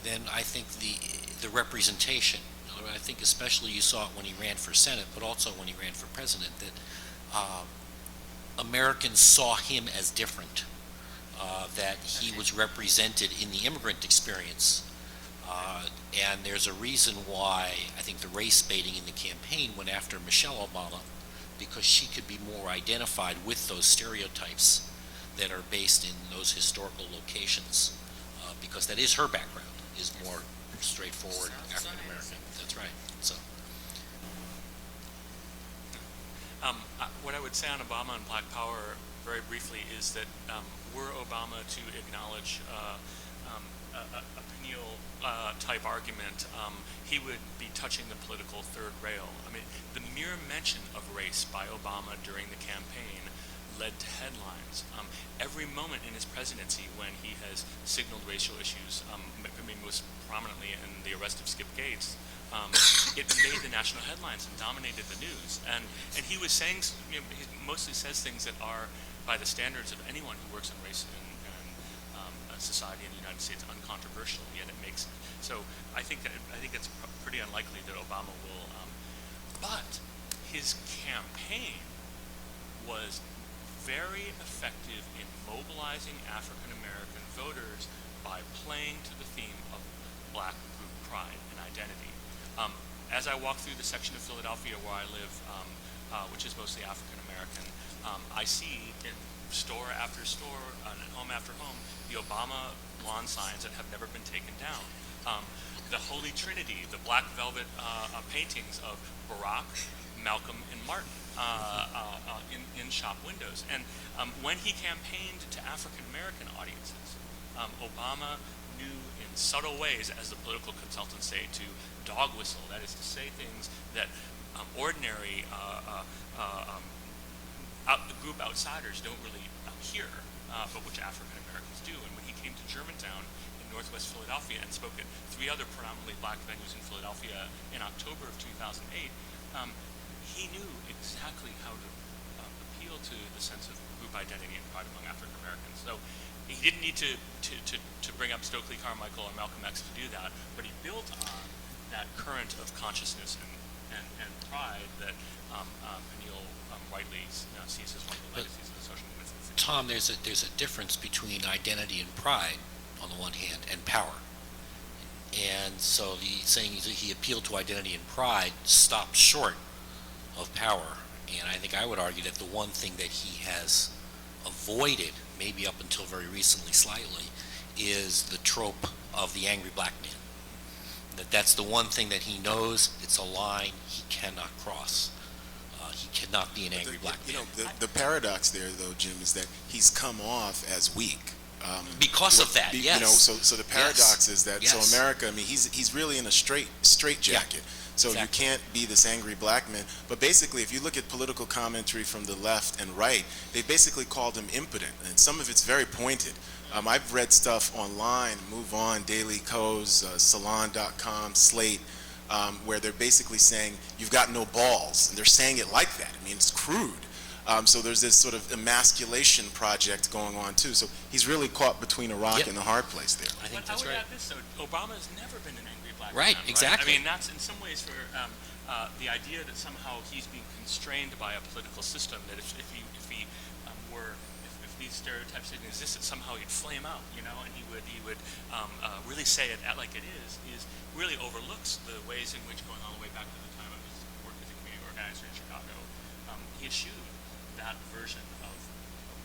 A: than I think the representation. I think especially you saw it when he ran for Senate, but also when he ran for president, that Americans saw him as different, that he was represented in the immigrant experience. And there's a reason why I think the race baiting in the campaign went after Michelle Obama, because she could be more identified with those stereotypes that are based in those historical locations, because that is her background, is more straightforward African American. That's right. So,
D: what I would say on Obama and Black Power very briefly is that were Obama to acknowledge a Peniel type argument, he would be touching the political third rail. I mean, the mere mention of race by Obama during the campaign led to headlines. Every moment in his presidency when he has signaled racial issues, I mean, most prominently in the arrest of Skip Gates, it made the national headlines and dominated the news. And he was saying, he mostly says things that are, by the standards of anyone who works in race and society in the United States, uncontroversial. Yet it makes it. So I think it's pretty unlikely that Obama will. But his campaign was very effective in mobilizing African American voters by playing to the theme of Black group pride and identity. As I walk through the section of Philadelphia where I live, which is mostly African American, I see in store after store and home after home the Obama lawn signs that have never been taken down. The Holy Trinity, the black velvet paintings of Barack, Malcolm, and Martin in shop windows. And when he campaigned to African American audiences, Obama knew in subtle ways, as the political consultants say, to dog whistle, that is to say things that ordinary group outsiders don't really hear, but which African Americans do. And when he came to Germantown in Northwest Philadelphia and spoke at 3 other predominantly black venues in Philadelphia in October of 2008, he knew exactly how to appeal to the sense of group identity and pride among African Americans. So he didn't need to bring up Stokely Carmichael or Malcolm X to do that, but he built on that current of consciousness and pride that Peniel rightly sees as one of the legacies of the social movement.
A: Tom, there's a difference between identity and pride on the one hand and power. And so the saying he appealed to identity and pride stopped short of power. And I think I would argue that the one thing that he has avoided, maybe up until very recently slightly, is the trope of the angry black man. That's the one thing that he knows, it's a line he cannot cross. He cannot be an angry black man.
B: The paradox there, though, Jim, is that he's come off as weak.
A: Because of that, yes.
B: So the paradox is that, so America, I mean, he's really in a straight jacket. So you can't be this angry black man. But basically, if you look at political commentary from the left and right, they basically called him impotent, and some of it's very pointed. I've read stuff online, Move On, Daily Kos, Salon.com, Slate, where they're basically saying, you've got no balls. And they're saying it like that. I mean, it's crude. So there's this sort of emasculation project going on, too. So he's really caught between a rock and a hard place there.
D: I think that's right. I would add this, though. Obama has never been an angry black man.
A: Right, exactly.
D: I mean, that's in some ways for the idea that somehow he's being constrained by a political system, that if these stereotypes didn't exist, that somehow he'd flame out, and he would really say it like it is really overlooks the ways in which, going all the way back to the time of his work as a community organizer in Chicago, he eschewed that version of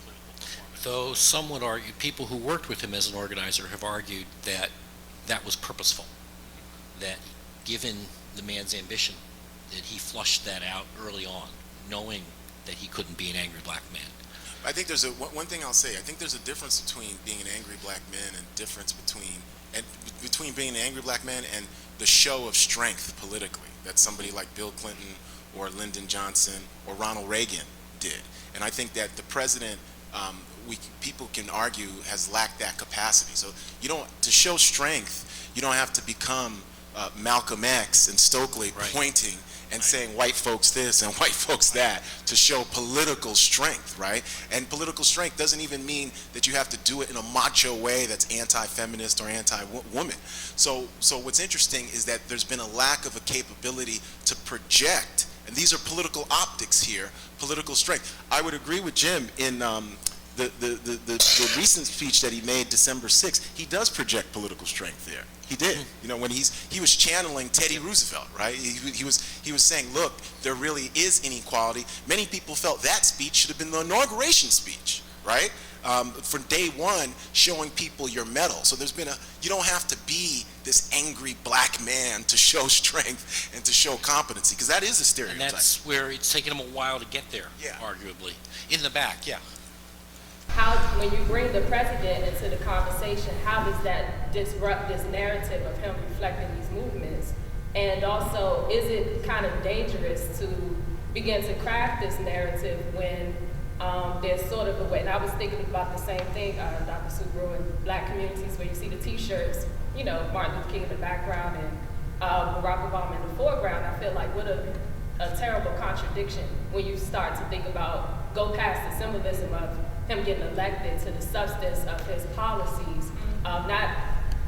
D: political performance.
A: Though some would argue, people who worked with him as an organizer have argued that that was purposeful, that given the man's ambition, that he flushed that out early on, knowing that he couldn't be an angry black man.
B: I think there's one thing I'll say. I think there's a difference between being an angry black man and difference between being an angry black man and the show of strength politically that somebody like Bill Clinton or Lyndon Johnson or Ronald Reagan did. And I think that the president, people can argue, has lacked that capacity. So to show strength, you don't have to become Malcolm X and Stokely pointing and saying white folks this and white folks that to show political strength, right? And political strength doesn't even mean that you have to do it in a macho way that's anti-feminist or anti-woman. So what's interesting is that there's been a lack of a capability to project, and these are political optics here, political strength. I would agree with Jim in the recent speech that he made December 6th, he does project political strength there. He did. When he was channeling Teddy Roosevelt, right? He was saying, look, there really is inequality. Many people felt that speech should have been the inauguration speech, right? For day one, showing people your mettle. So you don't have to be this angry black man to show strength and to show competency, because that is a stereotype.
A: And that's where it's taken him a while to get there, arguably. In the back,
H: when you bring the president into the conversation, how does that disrupt this narrative of him reflecting these movements? And also, is it kind of dangerous to begin to craft this narrative when there's sort of a way, and I was thinking about the same thing, Dr. Sugrue, in black communities where you see the t-shirts, Martin Luther King in the background and Barack Obama in the foreground. I feel like what a terrible contradiction when you start to think about, go past the symbolism of him getting elected to the substance of his policies, not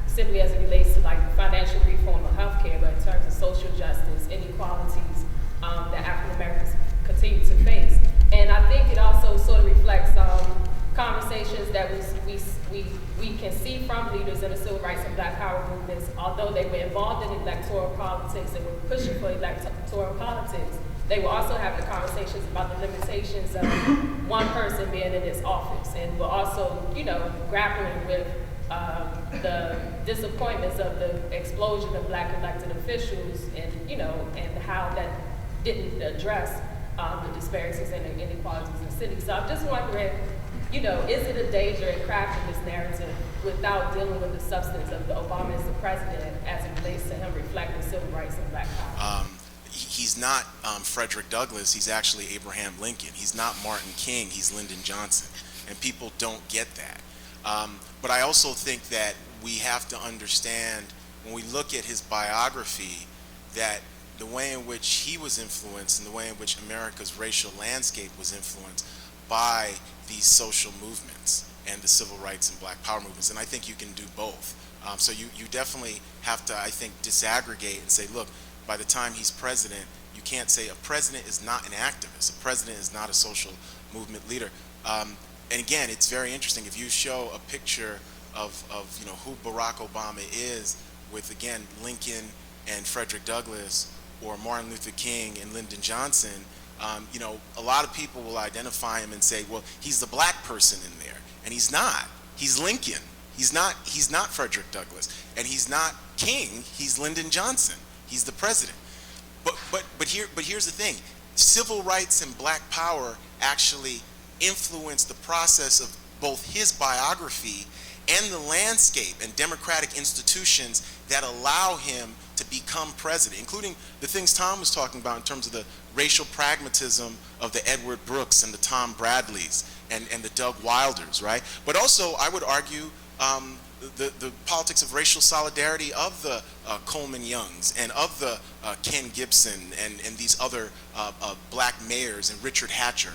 H: simply as it relates to like financial reform or healthcare, but in terms of social justice, inequalities that African Americans continue to face. And I think it also sort of reflects conversations that we can see from leaders in the civil rights and black power movements, although they were involved in electoral politics and were pushing for electoral politics. They were also having conversations about the limitations of one person being in this office, and were also, grappling with the disappointments of the explosion of black elected officials, and how that didn't address the disparities and the inequalities in the city. So I'm just wondering, is it a danger in crafting this narrative without dealing with the substance of the Obama as the president as it relates to him reflecting civil rights and black power?
B: He's not Frederick Douglass, he's actually Abraham Lincoln. He's not Martin King, he's Lyndon Johnson. And people don't get that. But I also think that we have to understand, when we look at his biography, that the way in which he was influenced and the way in which America's racial landscape was influenced by these social movements and the civil rights and black power movements. And I think you can do both. So you definitely have to, I think, disaggregate and say, look, by the time he's president, you can't say a president is not an activist. A president is not a social movement leader. And again, it's very interesting. If you show a picture of who Barack Obama is with, again, Lincoln and Frederick Douglass, or Martin Luther King and Lyndon Johnson, a lot of people will identify him and say, well, he's the black person in there. And he's not. He's Lincoln. He's not Frederick Douglass. And he's not King. He's Lyndon Johnson. He's the president. But here's the thing. Civil rights and black power actually influenced the process of both his biography and the landscape and democratic institutions that allow him to become president, including the things Tom was talking about in terms of the racial pragmatism of the Edward Brooks and the Tom Bradleys and the Doug Wilders, right? But also, I would argue, the politics of racial solidarity of the Coleman Youngs and of the Ken Gibson and these other black mayors and Richard Hatcher.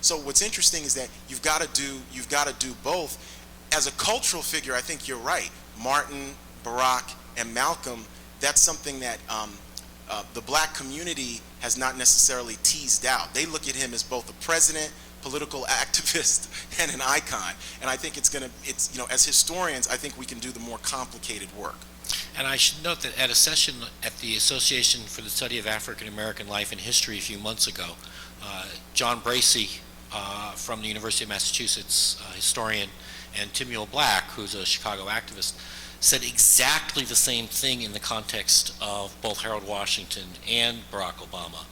B: So what's interesting is that you've got to do both. As a cultural figure, I think you're right. Martin, Barack, and Malcolm, that's something that the black community has not necessarily teased out. They look at him as both a president, political activist, and an icon. And I think as historians, I think we can do the more complicated work.
A: And I should note that at a session at the Association for the Study of African American Life and History a few months ago, John Bracey from the University of Massachusetts, historian, and Peniel Black, who's a Chicago activist, said exactly the same thing in the context of both Harold Washington and Barack Obama,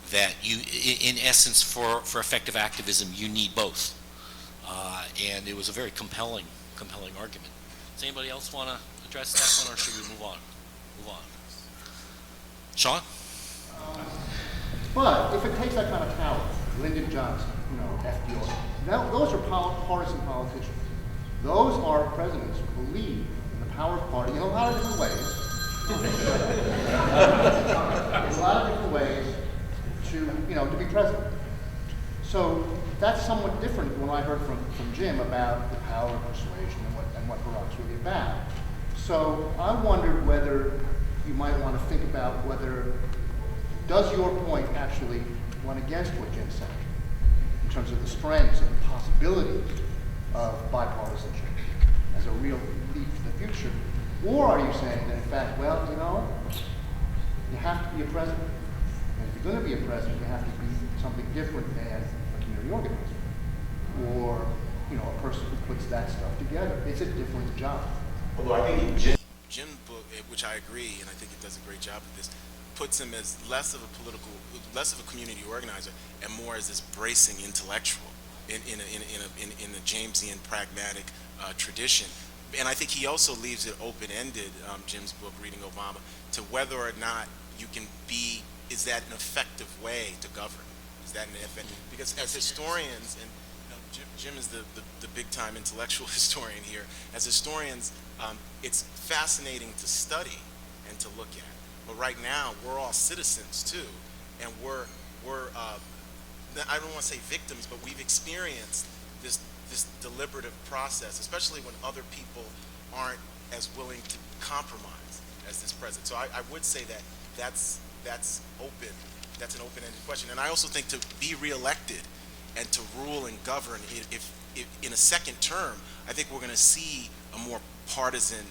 A: that you, in essence, for effective activism, you need both. And it was a very compelling argument. Does anybody else want to address that one, or should we move on? Sean?
I: But if it takes that kind of talent, Lyndon Johnson, FDR, those are partisan politicians. Those are presidents who believe in the power of party in a lot of different ways. In a lot of different ways to be president. So that's somewhat different than what I heard from Jim about the power of persuasion and what Barack's really about. So I wondered whether you might want to think about does your point actually run against what Jim said in terms of the strengths and the possibilities of bipartisanship as a real leap to the future? Or are you saying that, in fact, you have to be a president? And if you're going to be a president, you have to be something different than a community organizer or, a person who puts that stuff together. It's a different job.
B: Although I think Jim's book, which I agree, and I think it does a great job of this, puts him as less of a community organizer and more as this bracing intellectual in a Jamesian pragmatic tradition. And I think he also leaves it open-ended, Jim's book, Reading Obama, to whether or not you can be, is that an effective way to govern? Is that an effective, because as historians, and Jim is the big-time intellectual historian here, as historians, it's fascinating to study and to look at. But right now, we're all citizens too, and we're I don't want to say victims, but we've experienced this deliberative process, especially when other people aren't as willing to compromise as this president. So I would say that that's open. That's an open-ended question. And I also think to be reelected and to rule and govern, if in a second term, I think we're going to see a more partisan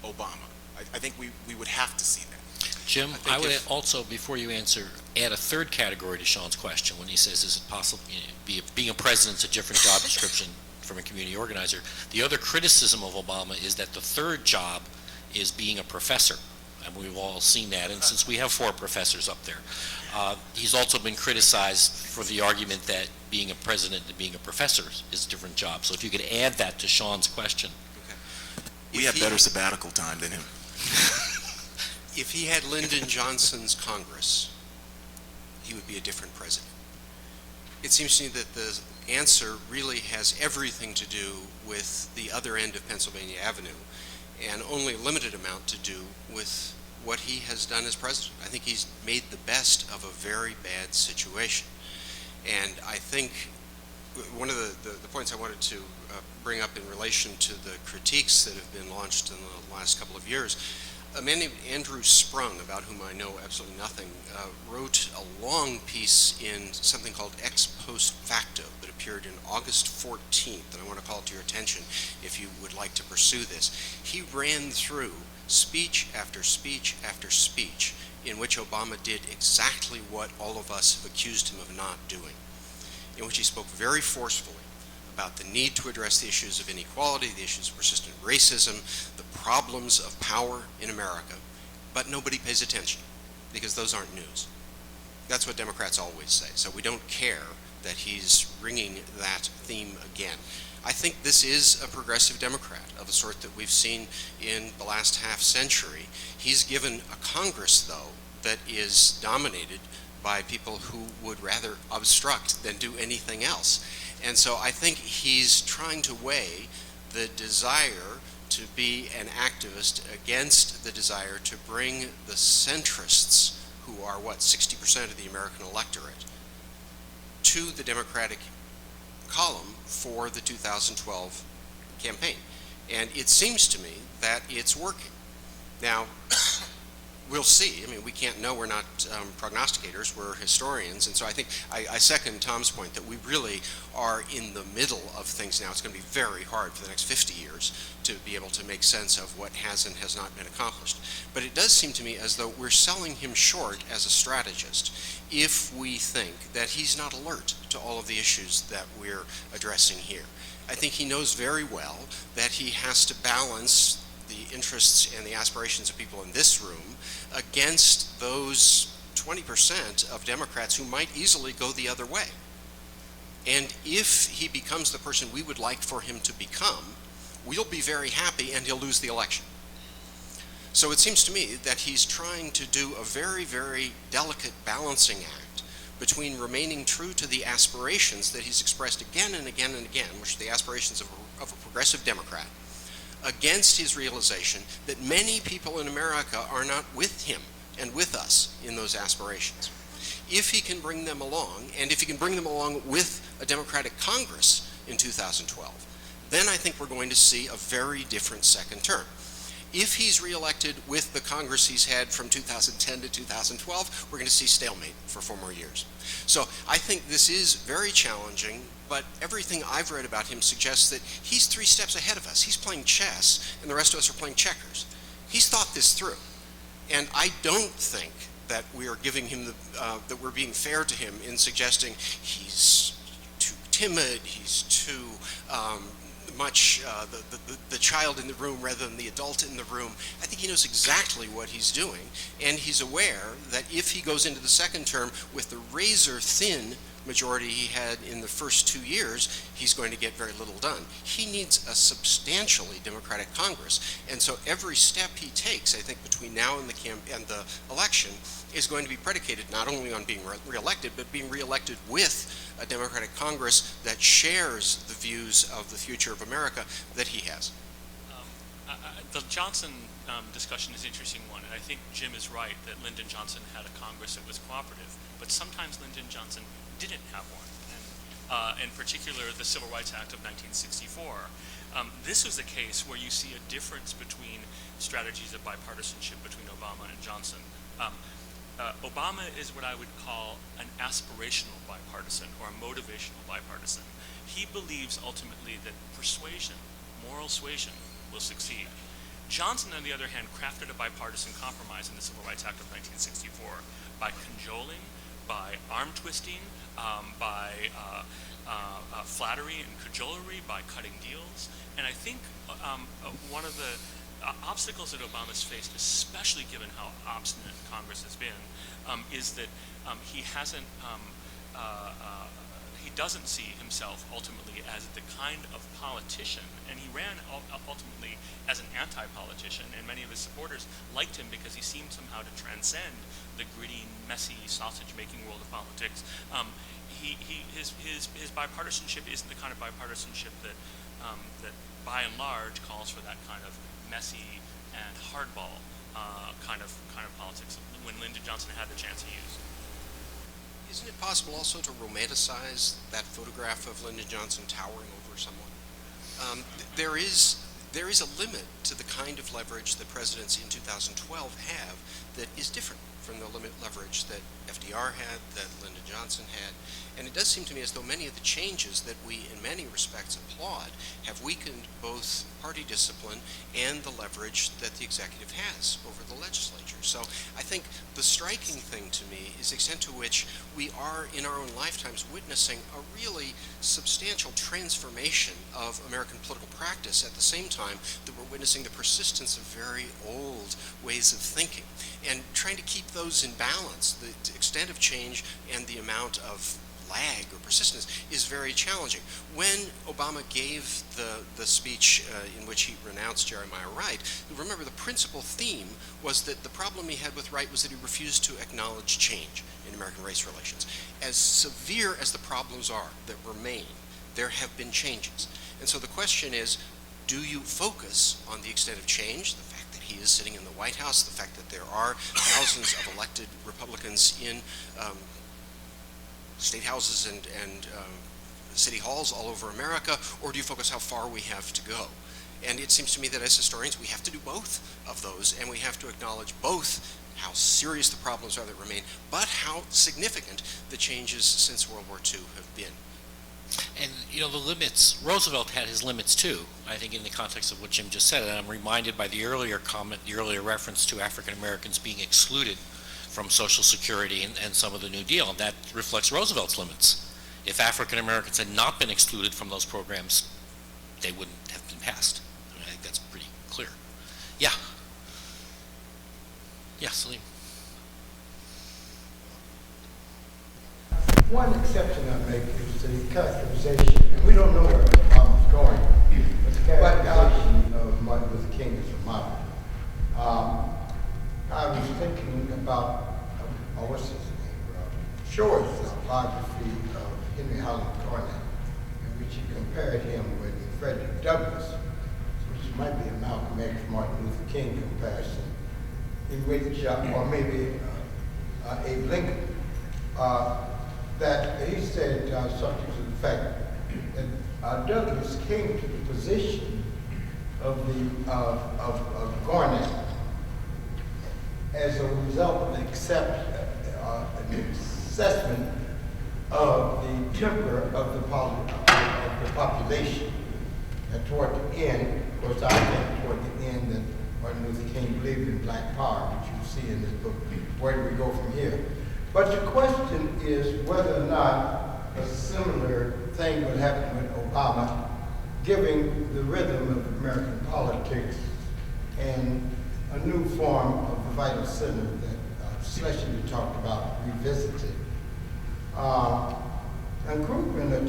B: Obama. I think we would have to see that.
A: Jim, I would also, before you answer, add a third category to Sean's question when he says, is it possible, being a president's a different job description from a community organizer. The other criticism of Obama is that the third job is being a professor, and we've all seen that, and since we have 4 professors up there. He's also been criticized for the argument that being a president and being a professor is a different job. So if you could add that to Sean's question.
C: Okay.
B: We have better sabbatical time than him.
C: If he had Lyndon Johnson's Congress, he would be a different president. It seems to me that the answer really has everything to do with the other end of Pennsylvania Avenue, and only a limited amount to do with what he has done as president. I think he's made the best of a very bad situation. And I think one of the points I wanted to bring up in relation to the critiques that have been launched in the last couple of years, a man named Andrew Sprung, about whom I know absolutely nothing, wrote a long piece in something called Ex Post Facto that appeared in August 14th, and I want to call it to your attention if you would like to pursue this. He ran through speech after speech after speech in which Obama did exactly what all of us have accused him of not doing, in which he spoke very forcefully about the need to address the issues of inequality, the issues of persistent racism, the problems of power in America, but nobody pays attention because those aren't news. That's what Democrats always say, so we don't care that he's ringing that theme again. I think this is a progressive Democrat of the sort that we've seen in the last half century. He's given a Congress, though, that is dominated by people who would rather obstruct than do anything else. And so I think he's trying to weigh the desire to be an activist against the desire to bring the centrists, who are, 60% of the American electorate, to the Democratic column for the 2012 campaign. And it seems to me that it's working. Now, we'll see. I mean, we can't know. We're not prognosticators. We're historians. And so I think I second Tom's point that we really are in the middle of things now. It's going to be very hard for the next 50 years to be able to make sense of what has and has not been accomplished. But it does seem to me as though we're selling him short as a strategist if we think that he's not alert to all of the issues that we're addressing here. I think he knows very well that he has to balance the interests and the aspirations of people in this room against those 20% of Democrats who might easily go the other way. And if he becomes the person we would like for him to become, we'll be very happy and he'll lose the election. So it seems to me that he's trying to do a very, very delicate balancing act between remaining true to the aspirations that he's expressed again and again and again, which are the aspirations of a progressive Democrat, against his realization that many people in America are not with him and with us in those aspirations. If he can bring them along, and if he can bring them along with a Democratic Congress in 2012, then I think we're going to see a very different second term. If he's reelected with the Congress he's had from 2010 to 2012, we're going to see stalemate for 4 more years. So I think this is very challenging, but everything I've read about him suggests that he's 3 steps ahead of us. He's playing chess, and the rest of us are playing checkers. He's thought this through. And I don't think that we are giving him that we're being fair to him in suggesting he's too timid, he's too much the child in the room rather than the adult in the room. I think he knows exactly what he's doing, and he's aware that if he goes into the second term with the razor-thin majority he had in the first 2 years, he's going to get very little done. He needs a substantially Democratic Congress, and so every step he takes, I think, between now and the election is going to be predicated not only on being reelected, but being reelected with a Democratic Congress that shares the views of the future of America that he has.
D: The Johnson discussion is an interesting one, and I think Jim is right that Lyndon Johnson had a Congress that was cooperative, but sometimes Lyndon Johnson didn't have one, and in particular the Civil Rights Act of 1964. This was a case where you see a difference between strategies of bipartisanship between Obama and Johnson. Obama is what I would call an aspirational bipartisan or a motivational bipartisan. He believes ultimately that persuasion, moral suasion, will succeed. Johnson, on the other hand, crafted a bipartisan compromise in the Civil Rights Act of 1964 by cajoling, by arm twisting, by flattery and cajolery, by cutting deals. And I think one of the obstacles that Obama's faced, especially given how obstinate Congress has been, is that he hasn't, he doesn't see himself ultimately as the kind of politician, and he ran ultimately as an anti-politician, and many of his supporters liked him because he seemed somehow to transcend the gritty, messy, sausage-making world of politics. His bipartisanship isn't the kind of bipartisanship that by and large calls for that kind of messy and hardball kind of politics when Lyndon Johnson had the chance he used.
C: Isn't it possible also to romanticize that photograph of Lyndon Johnson towering over someone? There is a limit to the kind of leverage that presidents in 2012 have that is different from the leverage that FDR had, that Lyndon Johnson had. And it does seem to me as though many of the changes that we in many respects applaud have weakened both party discipline and the leverage that the executive has over the legislature. So I think the striking thing to me is the extent to which we are in our own lifetimes witnessing a really substantial transformation of American political practice at the same time that we're witnessing the persistence of very old ways of thinking. And trying to keep those in balance, the extent of change and the amount of lag or persistence is very challenging. When Obama gave the speech in which he renounced Jeremiah Wright, remember the principal theme was that the problem he had with Wright was that he refused to acknowledge change in American race relations. As severe as the problems are that remain, there have been changes. And so the question is, do you focus on the extent of change, the fact that he is sitting in the White House, the fact that there are thousands of elected Republicans in state houses and city halls all over America, or do you focus how far we have to go? And it seems to me that as historians we have to do both of those, and we have to acknowledge both how serious the problems are that remain, but how significant the changes since World War II have been.
A: And, you know, the limits, Roosevelt had his limits too, I think, in the context of what Jim just said. And I'm reminded by the earlier comment, the earlier reference to African Americans being excluded from Social Security and some of the New Deal. And that reflects Roosevelt's limits. If African Americans had not been excluded from those programs, they wouldn't have been passed. I mean, I think that's pretty clear. Yeah. Yeah, Salim.
J: One exception I make is the characterization, and we don't know where Obama's going, but the characterization of Martin Luther King is remarkable. I was thinking about, what's his name, Shore's biography of Henry Highland Garnet, in which he compared him with Frederick Douglass, which might be a Malcolm X, Martin Luther King comparison, in which, or maybe Abe Lincoln, that he said something to the fact that Douglass came to the position of Garnet as a result of an assessment of the temper of the population. And toward the end, of course, I think toward the end that Martin Luther King believed in black power, which you see in this book. Where do we go from here? But the question is whether or not a similar thing would happen with Obama, giving the rhythm of American politics and a new form of the vital center that Schlesinger talked about revisited. And Krugman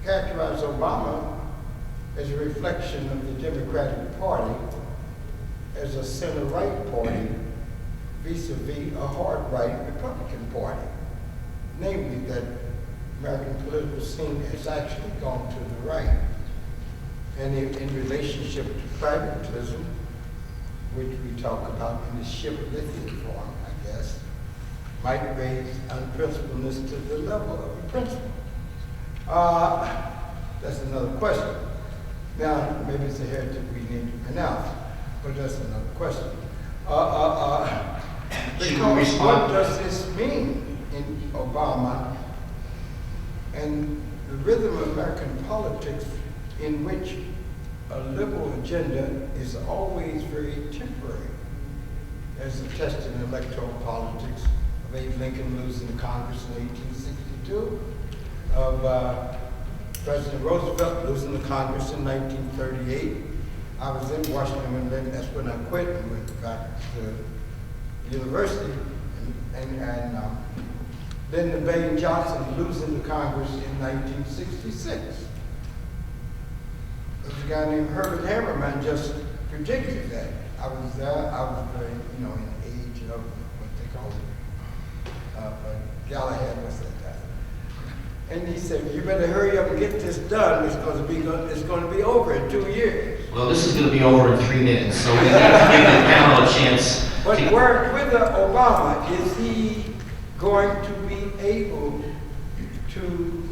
J: characterized Obama as a reflection of the Democratic Party as a center-right party vis-a-vis a hard-right Republican Party, namely that American political scene has actually gone to the right. And in relationship to pragmatism, which we talk about in the shibboleth form, I guess, might raise unprincipledness to the level of a principle. That's another question. Now, maybe it's a heretic we need to pronounce, but that's another question. Because what does this mean in Obama and the rhythm of American politics in which a liberal agenda is always very temporary, as attested in electoral politics of Abe Lincoln losing Congress in 1862, of President Roosevelt losing the Congress in 1938. I was in Washington, and then that's when I quit and went back to university, and Lyndon Baines Johnson losing the Congress in 1966. There was a guy named Herbert Hammerman just predicted that. I was there, I was very, in the age of what they call it, Galahad was that guy. And he said, you better hurry up and get this done. It's going to be over in 2 years.
A: Well, this is going to be over in 3 minutes, so we need to give the panel a chance.
J: But with Obama, is he going to be able to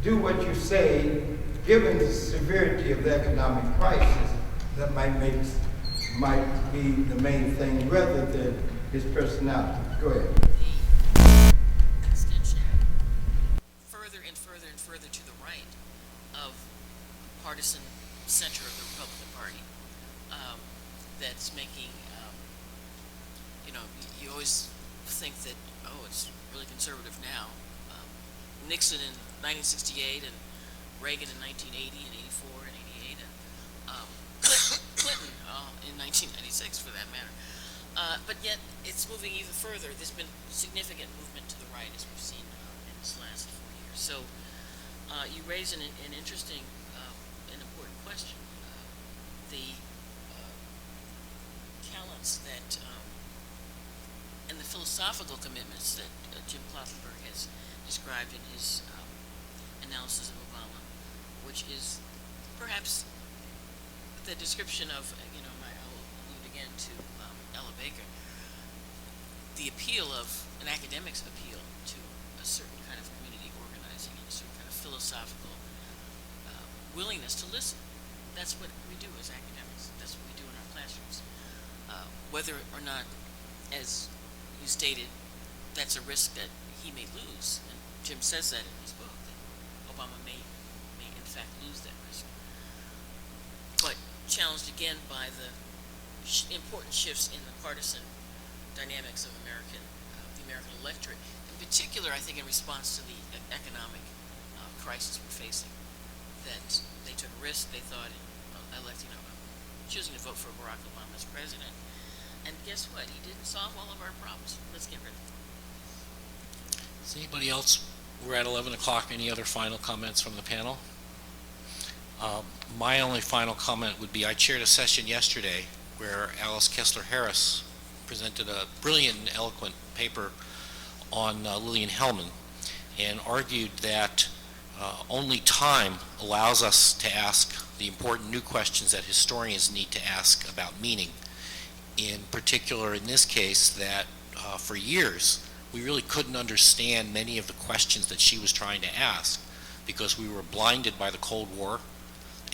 J: do what you say, given the severity of the economic crisis, that might be the main thing rather than his personality? Go ahead.
E: The extension further and further and further to the right of partisan center of the Republican Party, that's making, you always think that, oh, it's really conservative now. Nixon in 1968 and Reagan in 1980 and 84 and 88 and Clinton in 1996 for that matter. But yet it's moving even further. There's been significant movement to the right as we've seen in this last 4 years. So you raise an interesting and important question. The talents that and the philosophical commitments that Jim Kloppenberg has described in his analysis of Obama, which is perhaps the description of, I'll allude again to Ella Baker, the appeal of an academic's appeal to a certain kind of community organizing and a certain kind of philosophical willingness to listen. That's what we do as academics. That's what we do in our classrooms. Whether or not, as you stated, that's a risk that he may lose. And Jim says that in his book, that Obama may in fact lose that risk. But challenged again by the important shifts in the partisan dynamics of the American electorate, in particular, I think in response to the economic crisis we're facing, that they took a risk. They thought in choosing to vote for Barack Obama as president. And guess what? He didn't solve all of our problems. Let's get rid of them.
A: Is anybody else? We're at 11 o'clock. Any other final comments from the panel? My only final comment would be I chaired a session yesterday where Alice Kessler Harris presented a brilliant and eloquent paper on Lillian Hellman and argued that only time allows us to ask the important new questions that historians need to ask about meaning. In particular, in this case, that for years we really couldn't understand many of the questions that she was trying to ask because we were blinded by the Cold War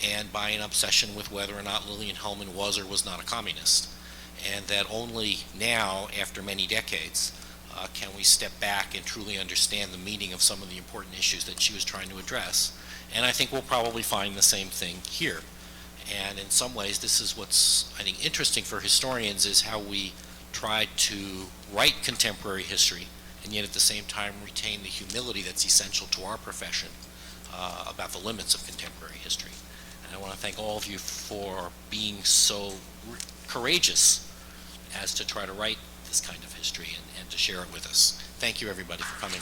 A: and by an obsession with whether or not Lillian Hellman was or was not a communist. And that only now, after many decades, can we step back and truly understand the meaning of some of the important issues that she was trying to address. And I think we'll probably find the same thing here. And in some ways, this is what's, I think, interesting for historians, is how we try to write contemporary history and yet at the same time retain the humility that's essential to our profession about the limits of contemporary history. And I want to thank all of you for being so courageous as to try to write this kind of history and to share it with us. Thank you, everybody, for coming.